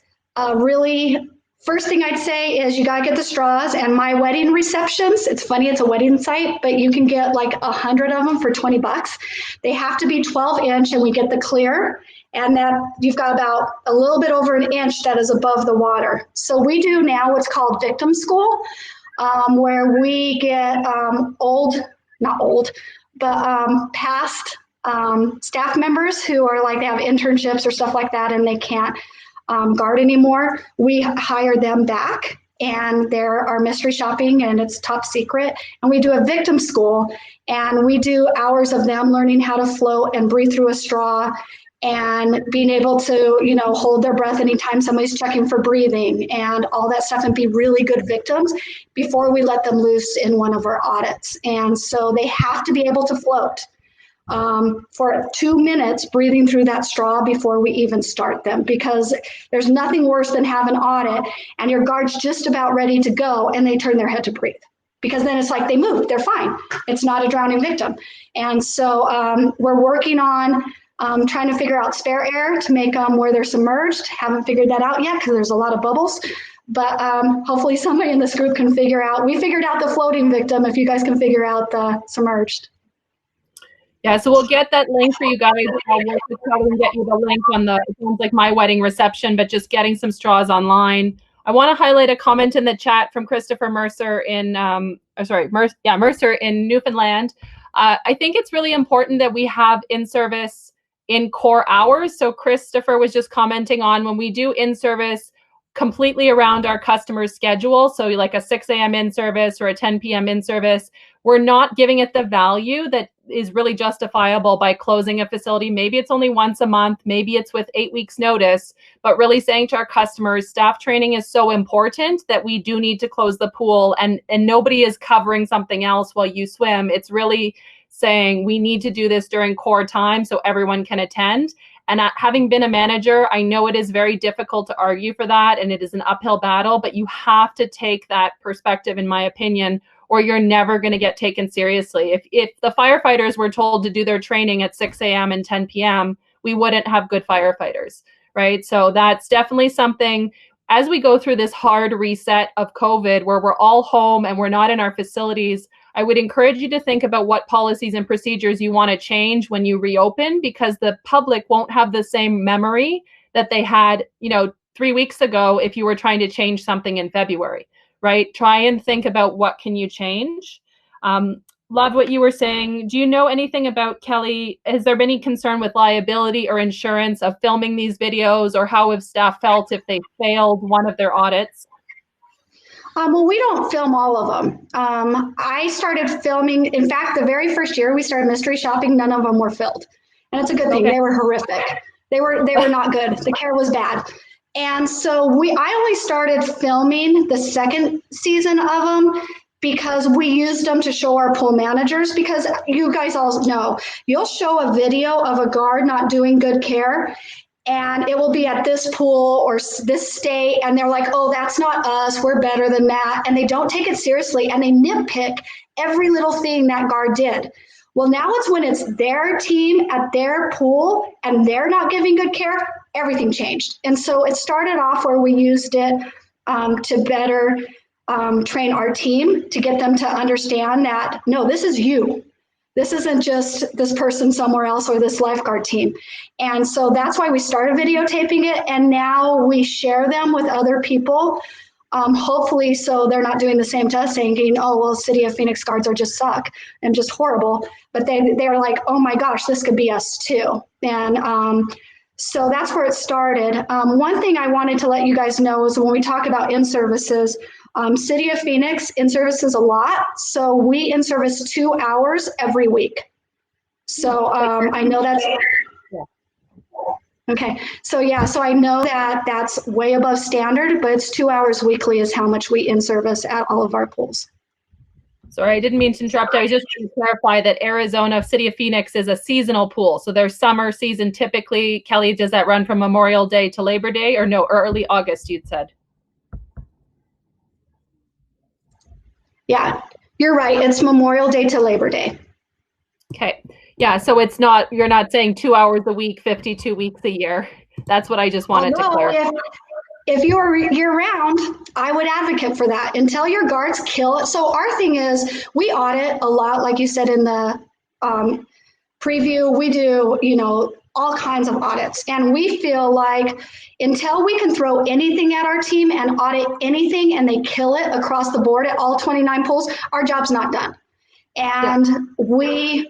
really, first thing I'd say is you got to get the straws. And my wedding receptions, it's funny, it's a wedding site, but you can get like 100 of them for $20. They have to be 12-inch and we get the clear. And that you've got about a little bit over an inch that is above the water. So we do now what's called victim school. Where we get past staff members who are like, they have internships or stuff like that and they can't guard anymore. We hire them back and they're our mystery shopping and it's top secret. And we do a victim school and we do hours of them learning how to float and breathe through a straw and being able to, hold their breath anytime somebody's checking for breathing and all that stuff and be really good victims before we let them loose in one of our audits. And so they have to be able to float. for 2 minutes breathing through that straw before we even start them, because there's nothing worse than have an audit and your guard's just about ready to go and they turn their head to breathe, because then it's like they moved, they're fine. It's not a drowning victim. And so we're working on trying to figure out spare air to make them where they're submerged. Haven't figured that out yet because there's a lot of bubbles. But hopefully somebody in this group can figure out. We figured out the floating victim. If you guys can figure out the submerged. Yeah, so we'll get that link for you guys. I'll work with Kelly and get you the link on the, it sounds like My Wedding Reception, but just getting some straws online. I want to highlight a comment in the chat from Christopher Mercer in, Mercer in Newfoundland. I think it's really important that we have in-service in core hours. So Christopher was just commenting on when we do in-service completely around our customer's schedule. So like a 6 a.m. in-service or a 10 p.m. in-service, we're not giving it the value that is really justifiable by closing a facility. Maybe it's only once a month, maybe it's with 8 weeks notice, but really saying to our customers, staff training is so important that we do need to close the pool, and nobody is covering something else while you swim. It's really saying we need to do this during core time so everyone can attend. And having been a manager, I know it is very difficult to argue for that, and it is an uphill battle, but you have to take that perspective, in my opinion, or you're never going to get taken seriously. If the firefighters were told to do their training at 6 a.m. and 10 p.m., we wouldn't have good firefighters, right? So that's definitely something, as we go through this hard reset of COVID, where we're all home and we're not in our facilities, I would encourage you to think about what policies and procedures you want to change when you reopen, because the public won't have the same memory that they had, 3 weeks ago if you were trying to change something in February. Right? Try and think about what can you change. Love what you were saying. Do you know anything about, Kelly, has there been any concern with liability or insurance of filming these videos, or how have staff felt if they failed one of their audits? Well, we don't film all of them. I started filming, in fact, the very first year we started mystery shopping, none of them were filled. And it's a good thing. Okay. They were horrific. They were not good. The care was bad. And so I only started filming the second season of them because we used them to show our pool managers, because you guys all know, you'll show a video of a guard not doing good care, and it will be at this pool or this state, and they're like, oh, that's not us, we're better than that. And they don't take it seriously, and they nitpick every little thing that guard did. Well, now it's when it's their team at their pool and they're not giving good care, everything changed. And so it started off where we used it to better train our team, to get them to understand that, no, this is you. This isn't just this person somewhere else or this lifeguard team. And so that's why we started videotaping it. And now we share them with other people, hopefully so they're not doing the same to us, thinking, oh, well, City of Phoenix guards are just suck and just horrible. But they're like, oh my gosh, this could be us too. And so that's where it started. One thing I wanted to let you guys know is when we talk about in-services, City of Phoenix in-services a lot. So we in-service 2 hours every week. So I know that's... Okay, so yeah, so I know that that's way above standard, but it's 2 hours weekly is how much we in-service at all of our pools. Sorry, I didn't mean to interrupt. I was just going to clarify that Arizona, City of Phoenix is a seasonal pool. So their summer season typically, Kelly, does that run from Memorial Day to Labor Day, or no, early August, you'd said? Yeah, you're right. It's Memorial Day to Labor Day. Okay. Yeah, so it's not, you're not saying 2 hours a week, 52 weeks a year. That's what I just wanted to clarify. If you're year-round, I would advocate for that until your guards kill it. So our thing is, we audit a lot, like you said in the preview. We do, all kinds of audits, and we feel like until we can throw anything at our team and audit anything, and they kill it across the board at all 29 pools, our job's not done. And we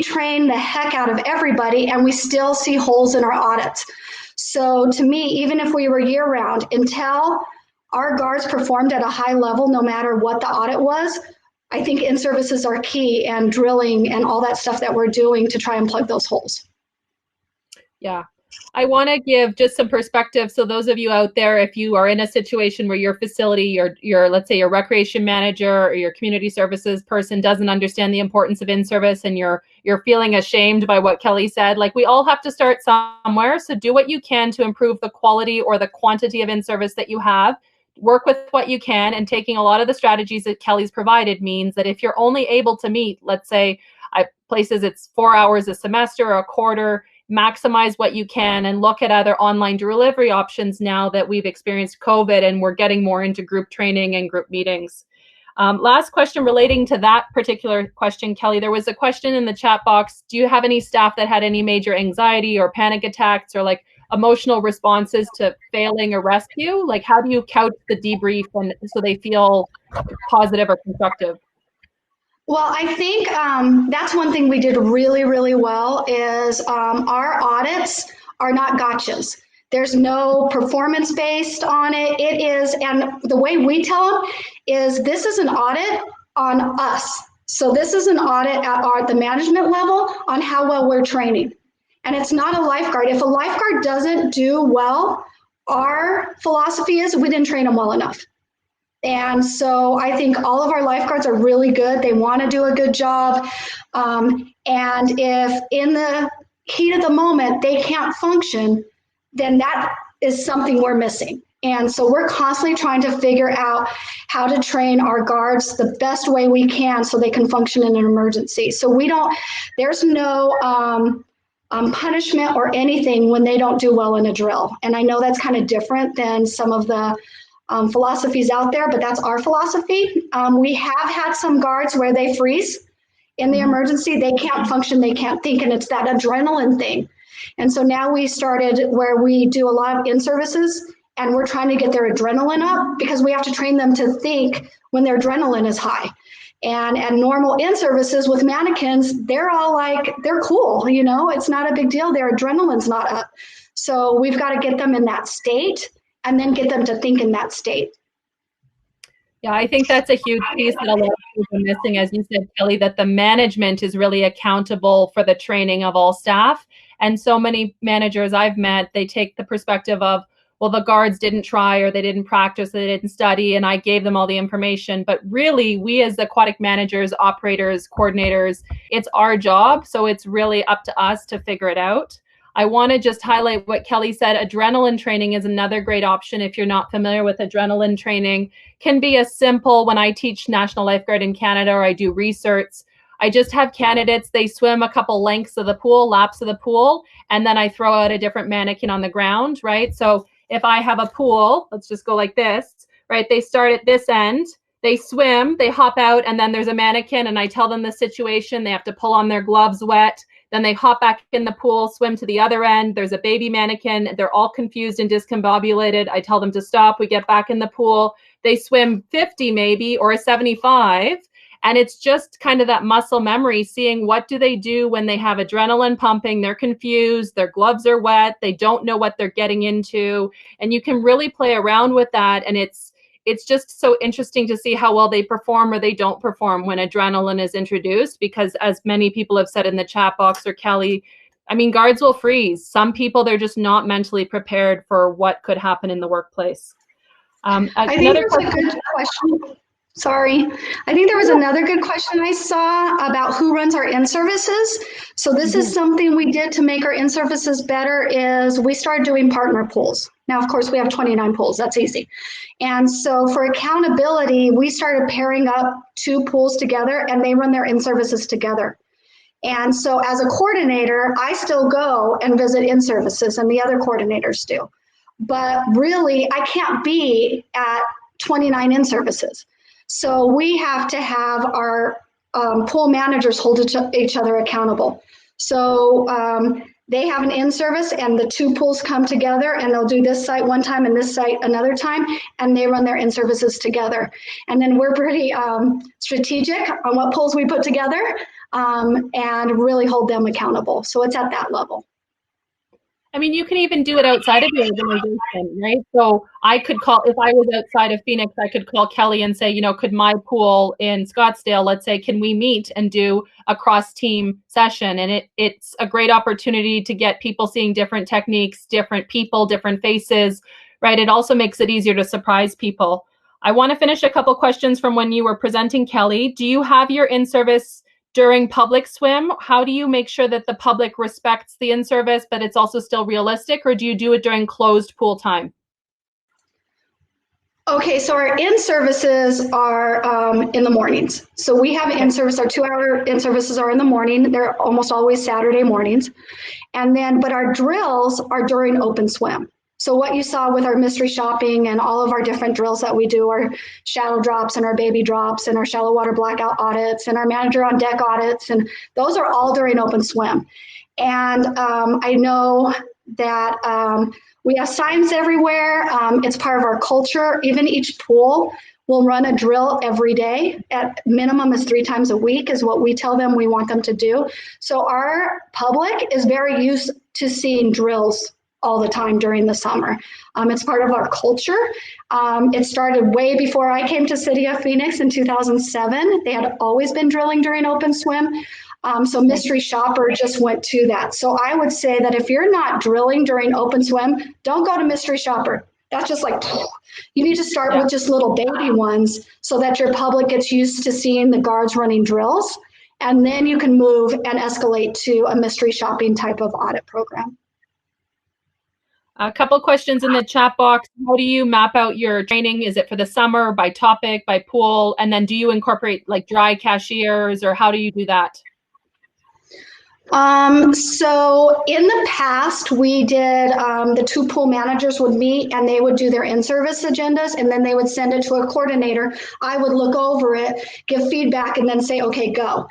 train the heck out of everybody, and we still see holes in our audits. So to me, even if we were year-round, until our guards performed at a high level, no matter what the audit was, I think in-services are key, and drilling and all that stuff that we're doing to try and plug those holes. Yeah. I want to give just some perspective. So those of you out there, if you are in a situation where your facility, your let's say your recreation manager or your community services person doesn't understand the importance of in-service, and you're feeling ashamed by what Kelly said, like, we all have to start somewhere. So do what you can to improve the quality or the quantity of in-service that you have. Work with what you can, and taking a lot of the strategies that Kelly's provided means that if you're only able to meet, let's say, places it's 4 hours a semester or a quarter, maximize what you can and look at other online delivery options now that we've experienced COVID and we're getting more into group training and group meetings. Last question relating to that particular question, Kelly, there was a question in the chat box. Do you have any staff that had any major anxiety or panic attacks or like emotional responses to failing a rescue? Like, how do you couch the debrief and so they feel positive or constructive? Well, I think that's one thing we did really, really well is our audits are not gotchas. There's no performance based on it. It is, and the way we tell them is this is an audit on us. So this is an audit at the management level on how well we're training. And it's not a lifeguard. If a lifeguard doesn't do well, our philosophy is we didn't train them well enough. And so I think all of our lifeguards are really good. They want to do a good job. And if in the heat of the moment they can't function, then that is something we're missing. And so we're constantly trying to figure out how to train our guards the best way we can so they can function in an emergency. So there's no punishment or anything when they don't do well in a drill. And I know that's kind of different than some of the philosophies out there, but that's our philosophy. We have had some guards where they freeze in the emergency. They can't function, they can't think, and it's that adrenaline thing. And so now we started where we do a lot of in-services, and we're trying to get their adrenaline up because we have to train them to think when their adrenaline is high. And at normal in-services with mannequins, they're all like, they're cool, it's not a big deal. Their adrenaline's not up. So we've got to get them in that state and then get them to think in that state. Yeah, I think that's a huge piece that a lot of people are missing, as you said, Kelly, that the management is really accountable for the training of all staff. And so many managers I've met, they take the perspective of, well, the guards didn't try or they didn't practice, they didn't study, and I gave them all the information. But really, we as aquatic managers, operators, coordinators, it's our job. So it's really up to us to figure it out. I want to just highlight what Kelly said. Adrenaline training is another great option. If you're not familiar with adrenaline training, can be as simple when I teach National Lifeguard in Canada or I do research. I just have candidates, they swim a couple lengths of the pool, laps of the pool, and then I throw out a different mannequin on the ground, right? So if I have a pool, let's just go like this, right? They start at this end, they swim, they hop out, and then there's a mannequin, and I tell them the situation. They have to pull on their gloves wet. Then they hop back in the pool, swim to the other end. There's a baby mannequin. They're all confused and discombobulated. I tell them to stop. We get back in the pool. They swim 50 maybe or a 75. And it's just kind of that muscle memory, seeing what do they do when they have adrenaline pumping, they're confused, their gloves are wet, they don't know what they're getting into. And you can really play around with that. And it's just so interesting to see how well they perform or they don't perform when adrenaline is introduced, because as many people have said in the chat box, or Kelly, I mean, guards will freeze. Some people, they're just not mentally prepared for what could happen in the workplace. I think there's a good question. Sorry. I think there was another good question I saw about who runs our in-services. So this is something we did to make our in-services better is we started doing partner pools. Now, of course, we have 29 pools. That's easy. And so for accountability, we started pairing up 2 pools together and they run their in-services together. And so as a coordinator, I still go and visit in-services and the other coordinators do. But really, I can't be at 29 in-services. So we have to have our pool managers hold each other accountable. So they have an in-service and the 2 pools come together and they'll do this site one time and this site another time, and they run their in-services together. And then we're pretty strategic on what pools we put together and really hold them accountable. So it's at that level. I mean, you can even do it outside of your organization, right? So I could call, if I was outside of Phoenix, I could call Kelly and say, could my pool in Scottsdale, let's say, can we meet and do a cross-team session? And it's a great opportunity to get people seeing different techniques, different people, different faces, right? It also makes it easier to surprise people. I want to finish a couple questions from when you were presenting, Kelly. Do you have your in-service during public swim? How do you make sure that the public respects the in-service, but it's also still realistic, or do you do it during closed pool time? Okay, so our in-services are in the mornings. So we have in-service, our 2-hour in-services are in the morning. They're almost always Saturday mornings. And then, but our drills are during open swim. So what you saw with our mystery shopping and all of our different drills that we do, our shallow drops and our baby drops and our shallow water blackout audits and our manager on deck audits, and those are all during open swim. And I know that we have signs everywhere. It's part of our culture. Even each pool will run a drill every day. At minimum is 3 times a week is what we tell them we want them to do. So our public is very used to seeing drills all the time during the summer. It's part of our culture. It started way before I came to City of Phoenix in 2007. They had always been drilling during open swim. So Mystery Shopper just went to that. So I would say that if you're not drilling during open swim, don't go to Mystery Shopper. That's just like, you need to start with just little baby ones so that your public gets used to seeing the guards running drills. And then you can move and escalate to a mystery shopping type of audit program. A couple questions in the chat box. How do you map out your training? Is it for the summer, by topic, by pool? And then do you incorporate like dry cashiers, or how do you do that? So in the past, we did, the 2 pool managers would meet and they would do their in-service agendas, and then they would send it to a coordinator. I would look over it, give feedback, and then say, okay, go.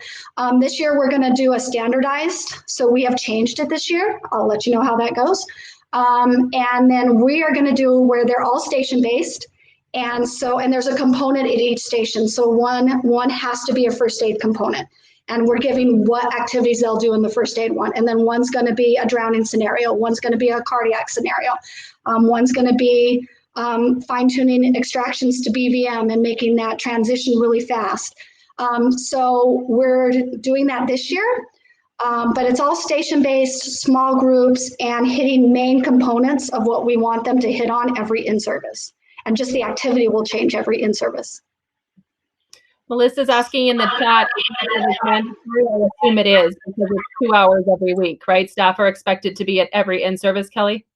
This year we're going to do a standardized. So we have changed it this year. I'll let you know how that goes. And then we are going to do where they're all station based. And there's a component at each station. So one has to be a first aid component. And we're giving what activities they'll do in the first aid one. And then one's going to be a drowning scenario. One's going to be a cardiac scenario. One's going to be fine-tuning extractions to BVM and making that transition really fast. So we're doing that this year. But it's all station-based, small groups, and hitting main components of what we want them to hit on every in-service. And just the activity will change every in-service. Melissa's asking in the chat, I assume it is, because it's 2 hours every week, right? Staff are expected to be at every in-service, Kelly?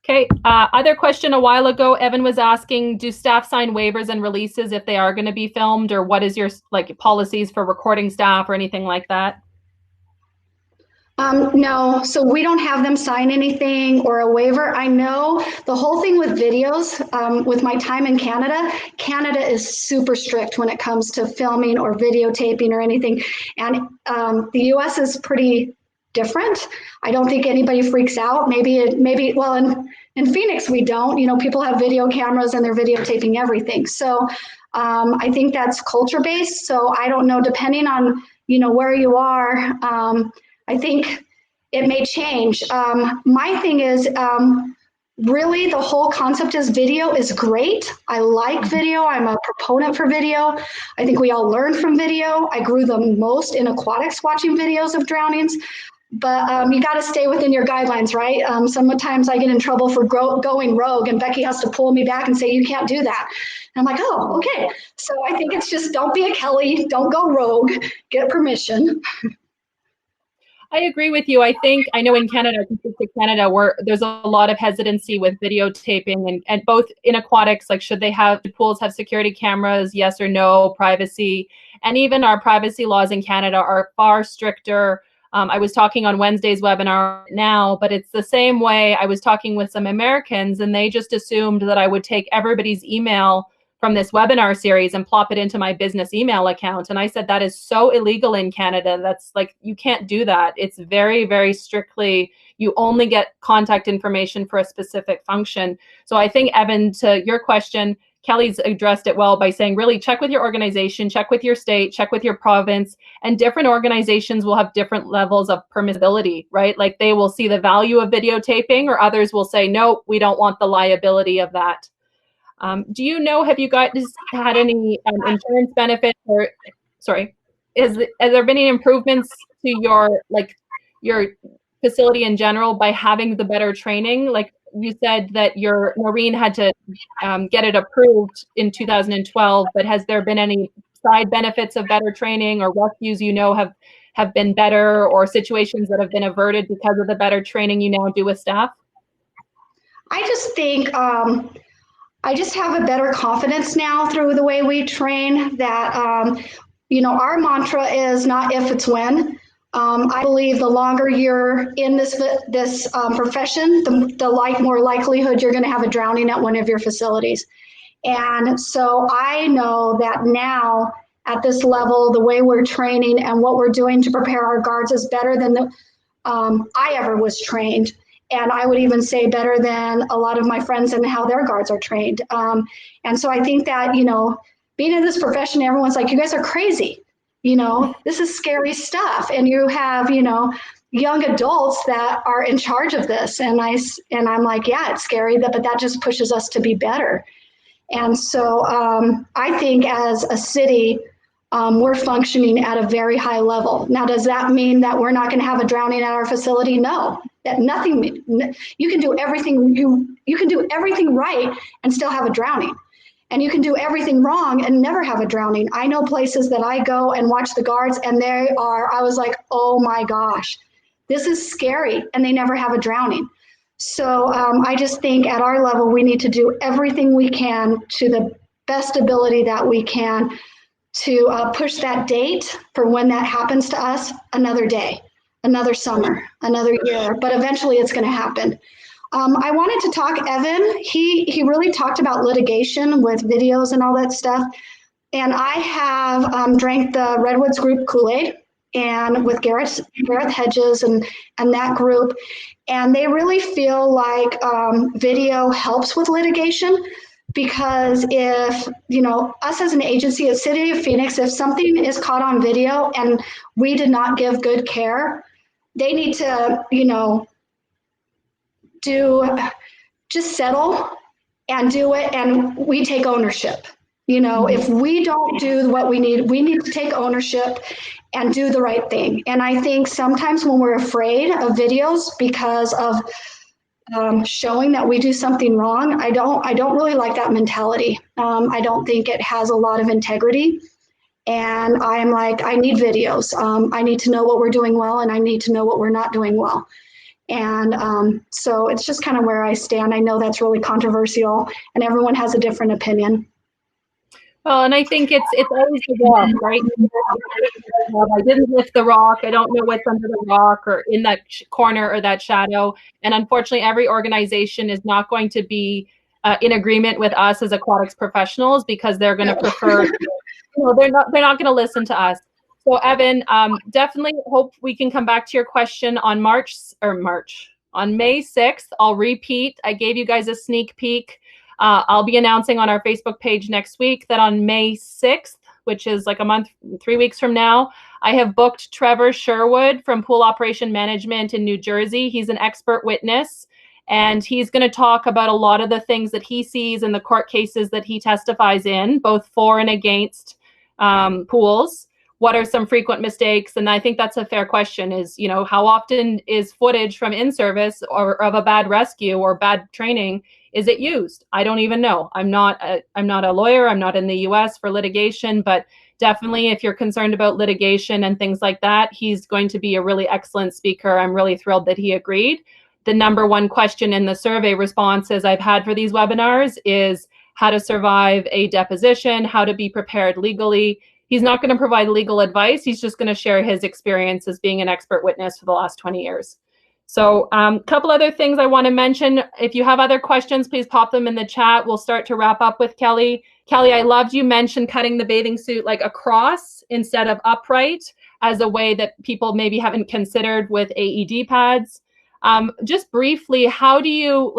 Okay, other question a while ago, Evan was asking, do staff sign waivers and releases if they are going to be filmed, or what is your policies for recording staff or anything like that? No, so we don't have them sign anything or a waiver. I know the whole thing with videos, with my time in Canada, Canada is super strict when it comes to filming or videotaping or anything. And the US is pretty different. I don't think anybody freaks out. Maybe well, in Phoenix, we don't. People have video cameras and they're videotaping everything. So I think that's culture based. So I don't know, depending on, where you are, I think it may change. My thing is, really the whole concept is video is great. I like video. I'm a proponent for video. I think we all learn from video. I grew the most in aquatics watching videos of drownings. But you got to stay within your guidelines, right? Sometimes I get in trouble for going rogue, and Becky has to pull me back and say, you can't do that. And I'm like, oh, okay. So I think it's just don't be a Kelly, don't go rogue, get permission. I agree with you. I know in Canada, where there's a lot of hesitancy with videotaping, and both in aquatics, should the pools have security cameras, yes or no, privacy, and even our privacy laws in Canada are far stricter. I was talking on Wednesday's webinar now, but it's the same way. I was talking with some Americans, and they just assumed that I would take everybody's email from this webinar series and plop it into my business email account. And I said, that is so illegal in Canada. That's you can't do that. It's very, very strictly, you only get contact information for a specific function. So I think, Evan, to your question, Kelly's addressed it well by saying, really check with your organization, check with your state, check with your province, and different organizations will have different levels of permissibility, right? Like they will see the value of videotaping, or others will say, no, we don't want the liability of that. Do you know, have you guys had any insurance benefits, or, sorry, has there been any improvements to your facility in general by having the better training? Like you said that your Noreen had to get it approved in 2012, but has there been any side benefits of better training, or rescues have been better, or situations that have been averted because of the better training you now do with staff? I just think I just have a better confidence now through the way we train that, our mantra is not if, it's when. I believe the longer you're in this profession, the more likelihood you're going to have a drowning at one of your facilities. And so I know that now at this level, the way we're training and what we're doing to prepare our guards is better than I ever was trained. And I would even say better than a lot of my friends and how their guards are trained. And so I think that, being in this profession, everyone's like, you guys are crazy. This is scary stuff. And you have, young adults that are in charge of this. And I'm like, yeah, it's scary, but that just pushes us to be better. And so I think as a city, we're functioning at a very high level. Now, does that mean that we're not going to have a drowning at our facility? No, that nothing. You can do everything. You can do everything right and still have a drowning, and you can do everything wrong and never have a drowning. I know places that I go and watch the guards, and I was like, oh my gosh, this is scary, and they never have a drowning. So I just think at our level, we need to do everything we can to the best ability that we can to push that date for when that happens to us another day, another summer, another year, but eventually it's going to happen. I wanted to talk, Evan, he really talked about litigation with videos and all that stuff. And I have drank the Redwoods group POOLaide, and with Gareth Hedges and that group. And they really feel like video helps with litigation. Because if, us as an agency, as City of Phoenix, if something is caught on video and we did not give good care, they need to, just settle and do it, and we take ownership. If we don't do what we need to take ownership and do the right thing. And I think sometimes when we're afraid of videos because of showing that we do something wrong, I don't really like that mentality. I don't think it has a lot of integrity. And I'm like, I need videos. I need to know what we're doing well, and I need to know what we're not doing well. And so it's just kind of where I stand. I know that's really controversial, and everyone has a different opinion. Well, and I think it's always the rock, right? I didn't lift the rock. I don't know what's under the rock or in that corner or that shadow. And unfortunately, every organization is not going to be in agreement with us as aquatics professionals, because they're going to prefer, they're not going to listen to us. So Evan, definitely hope we can come back to your question on May 6th. I'll repeat. I gave you guys a sneak peek. I'll be announcing on our Facebook page next week that on May 6th, which is like a month, 3 weeks from now, I have booked Trevor Sherwood from Pool Operation Management in New Jersey. He's an expert witness, and he's going to talk about a lot of the things that he sees in the court cases that he testifies in, both for and against pools. What are some frequent mistakes? And I think that's a fair question is, how often is footage from in-service or of a bad rescue or bad training, is it used? I don't even know. I'm not a lawyer. I'm not in the US for litigation, but definitely if you're concerned about litigation and things like that, he's going to be a really excellent speaker. I'm really thrilled that he agreed. The number one question in the survey responses I've had for these webinars is how to survive a deposition, how to be prepared legally. He's not going to provide legal advice. He's just going to share his experience as being an expert witness for the last 20 years. So a couple other things I want to mention. If you have other questions, please pop them in the chat. We'll start to wrap up with Kelly. Kelly, I loved you mentioned cutting the bathing suit like across instead of upright as a way that people maybe haven't considered with AED pads. Just briefly, how do you,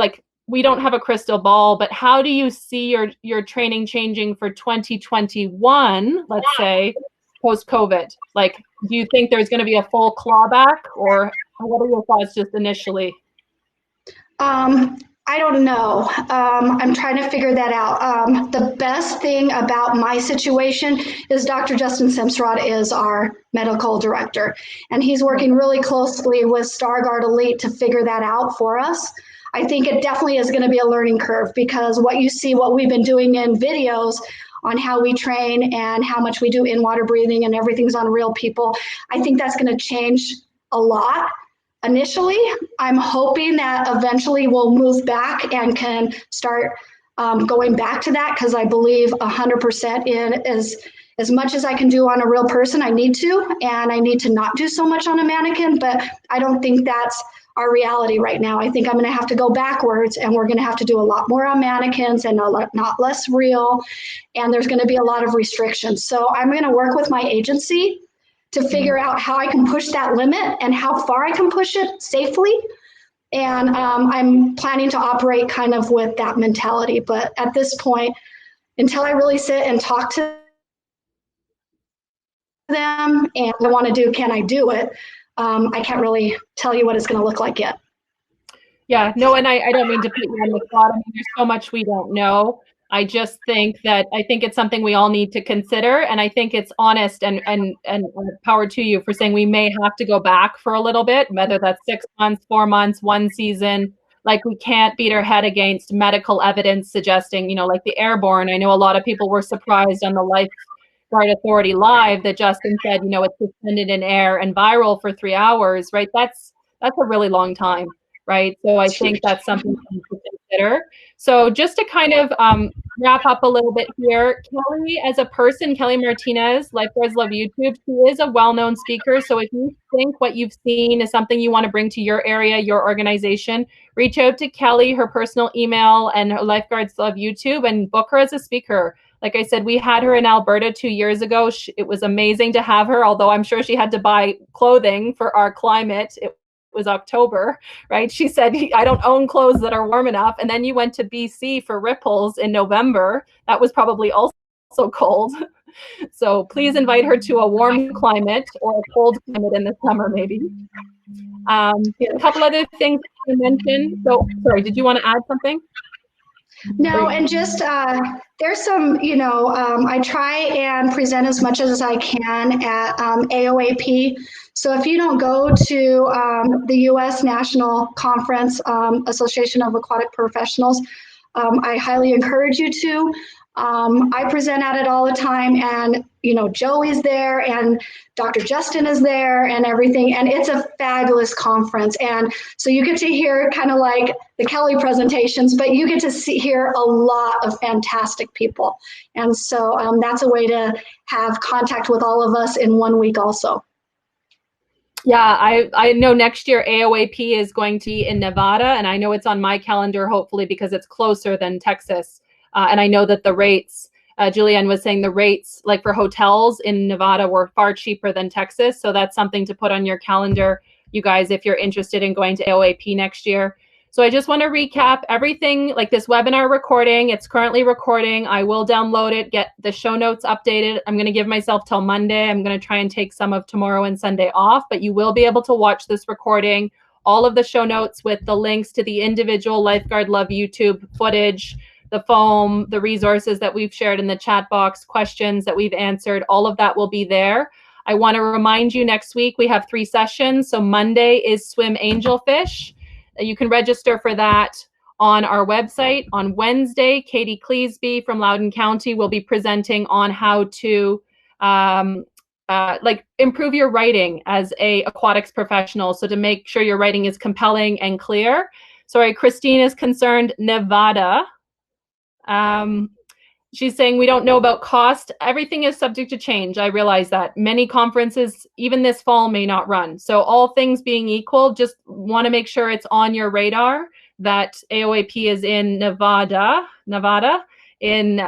we don't have a crystal ball, but how do you see your training changing for 2021, let's say, post-COVID? Like, do you think there's going to be a full clawback, or what are your thoughts just initially? I don't know. I'm trying to figure that out. The best thing about my situation is Dr. Justin Semsrod is our medical director, and he's working really closely with Stargard Elite to figure that out for us. I think it definitely is going to be a learning curve, because what you see, what we've been doing in videos on how we train and how much we do in water breathing and everything's on real people, I think that's going to change a lot. Initially, I'm hoping that eventually we'll move back and can start going back to that, because I believe 100% in as much as I can do on a real person, I need to, and I need to not do so much on a mannequin, but I don't think that's our reality right now. I think I'm going to have to go backwards, and we're going to have to do a lot more on mannequins and not less real, and there's going to be a lot of restrictions. So I'm going to work with my agency to figure out how I can push that limit and how far I can push it safely. And I'm planning to operate kind of with that mentality. But at this point, until I really sit and talk to them and I want to do, can I do it? I can't really tell you what it's going to look like yet. Yeah, no, and I don't mean to put you on the spot. I mean, there's so much we don't know. I just think it's something we all need to consider, and I think it's honest and power to you for saying we may have to go back for a little bit, whether that's 6 months, 4 months, one season. Like, we can't beat our head against medical evidence suggesting, like the airborne. I know a lot of people were surprised on the Lifeguard Authority Live that Justin said, it's suspended in air and viral for 3 hours, right? That's a really long time. Right. So I think that's something to consider. So just to kind of wrap up a little bit here, Kelly, as a person, Kelly Martinez, Lifeguards Love YouTube, she is a well-known speaker. So if you think what you've seen is something you want to bring to your area, your organization, reach out to Kelly, her personal email, and her Lifeguards Love YouTube, and book her as a speaker. Like I said, we had her in Alberta 2 years ago. It was amazing to have her, although I'm sure she had to buy clothing for our climate. It was October, right? She said, I don't own clothes that are warm enough. And then you went to BC for Ripples in November. That was probably also cold. So please invite her to a warm climate or a cold climate in the summer, maybe. A couple other things to mention. So, sorry, did you want to add something? No, and just there's some, I try and present as much as I can at AOAP. So if you don't go to the U.S. National Conference, Association of Aquatic Professionals, I highly encourage you to. I present at it all the time, and Joey's there and Dr. Justin is there and everything, and it's a fabulous conference. And so you get to hear kind of like the Kelly presentations, but you get to hear a lot of fantastic people. And so that's a way to have contact with all of us in 1 week also. Yeah, I know next year AOAP is going to be in Nevada, and I know it's on my calendar, hopefully, because it's closer than Texas. And I know that the rates, Julianne was saying the rates like for hotels in Nevada were far cheaper than Texas. So that's something to put on your calendar, you guys, if you're interested in going to AOAP next year. So I just want to recap everything, like this webinar recording. It's currently recording. I will download it, get the show notes updated. I'm going to give myself till Monday. I'm going to try and take some of tomorrow and Sunday off, but you will be able to watch this recording, all of the show notes with the links to the individual Lifeguard Love YouTube footage, the foam, the resources that we've shared in the chat box, questions that we've answered, all of that will be there. I want to remind you, next week we have 3 sessions. So Monday is Swim Angelfish. You can register for that on our website. On Wednesday, Katie Cleesby from Loudoun County will be presenting on how to improve your writing as a aquatics professional. So to make sure your writing is compelling and clear. Sorry, Christine is concerned, Nevada. She's saying we don't know about cost. Everything is subject to change. I realize that many conferences, even this fall, may not run. So all things being equal, just want to make sure it's on your radar that AOAP is in Nevada in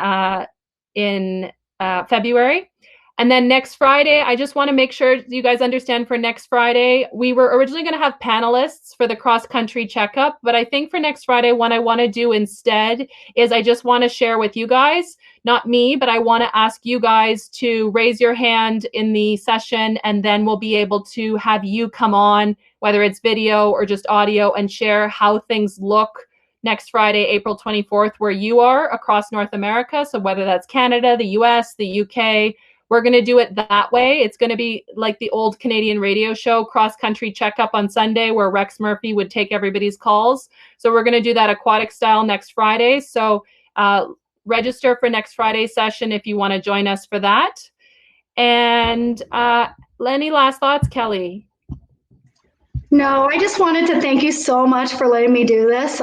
February. And then next Friday, I just want to make sure you guys understand for next Friday, we were originally going to have panelists for the cross-country checkup, but I think for next Friday, what I want to do instead is I just want to share with you guys, not me, but I want to ask you guys to raise your hand in the session, and then we'll be able to have you come on, whether it's video or just audio, and share how things look next Friday, April 24th, where you are across North America. So whether that's Canada, the US, the UK, we're going to do it that way. It's going to be like the old Canadian radio show, Cross Country Checkup on Sunday, where Rex Murphy would take everybody's calls. So we're going to do that aquatic style next Friday. So register for next Friday's session if you want to join us for that. And any last thoughts, Kelly? No, I just wanted to thank you so much for letting me do this.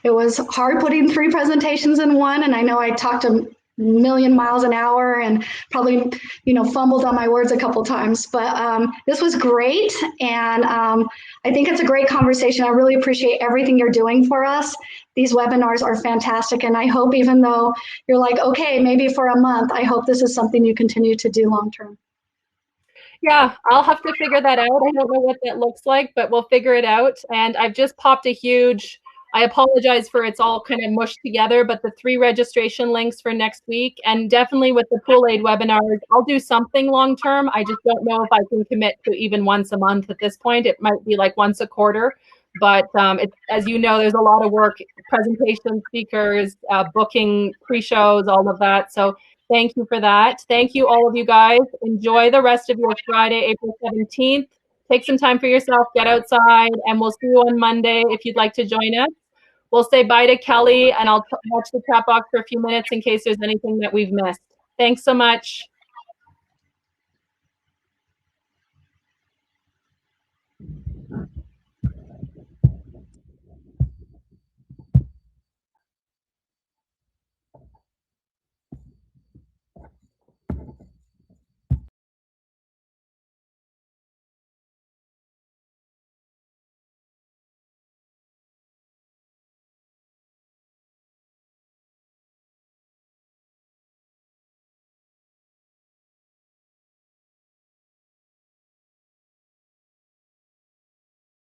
It was hard putting 3 presentations in one, and I know I talked a million miles an hour and probably, fumbled on my words a couple times, but this was great. And I think it's a great conversation. I really appreciate everything you're doing for us. These webinars are fantastic. And I hope, even though you're like, okay, maybe for a month, I hope this is something you continue to do long term. Yeah, I'll have to figure that out. I don't know what that looks like, but we'll figure it out. And I've just popped a huge, I apologize for it's all kind of mushed together, but the 3 registration links for next week, and definitely with the POOLaide webinars, I'll do something long term. I just don't know if I can commit to even once a month at this point. It might be like once a quarter, but it's, as you know, there's a lot of work, presentation speakers, booking pre-shows, all of that. So thank you for that. Thank you, all of you guys. Enjoy the rest of your Friday, April 17th. Take some time for yourself, get outside, and we'll see you on Monday if you'd like to join us. We'll say bye to Kelly, and I'll watch the chat box for a few minutes in case there's anything that we've missed. Thanks so much.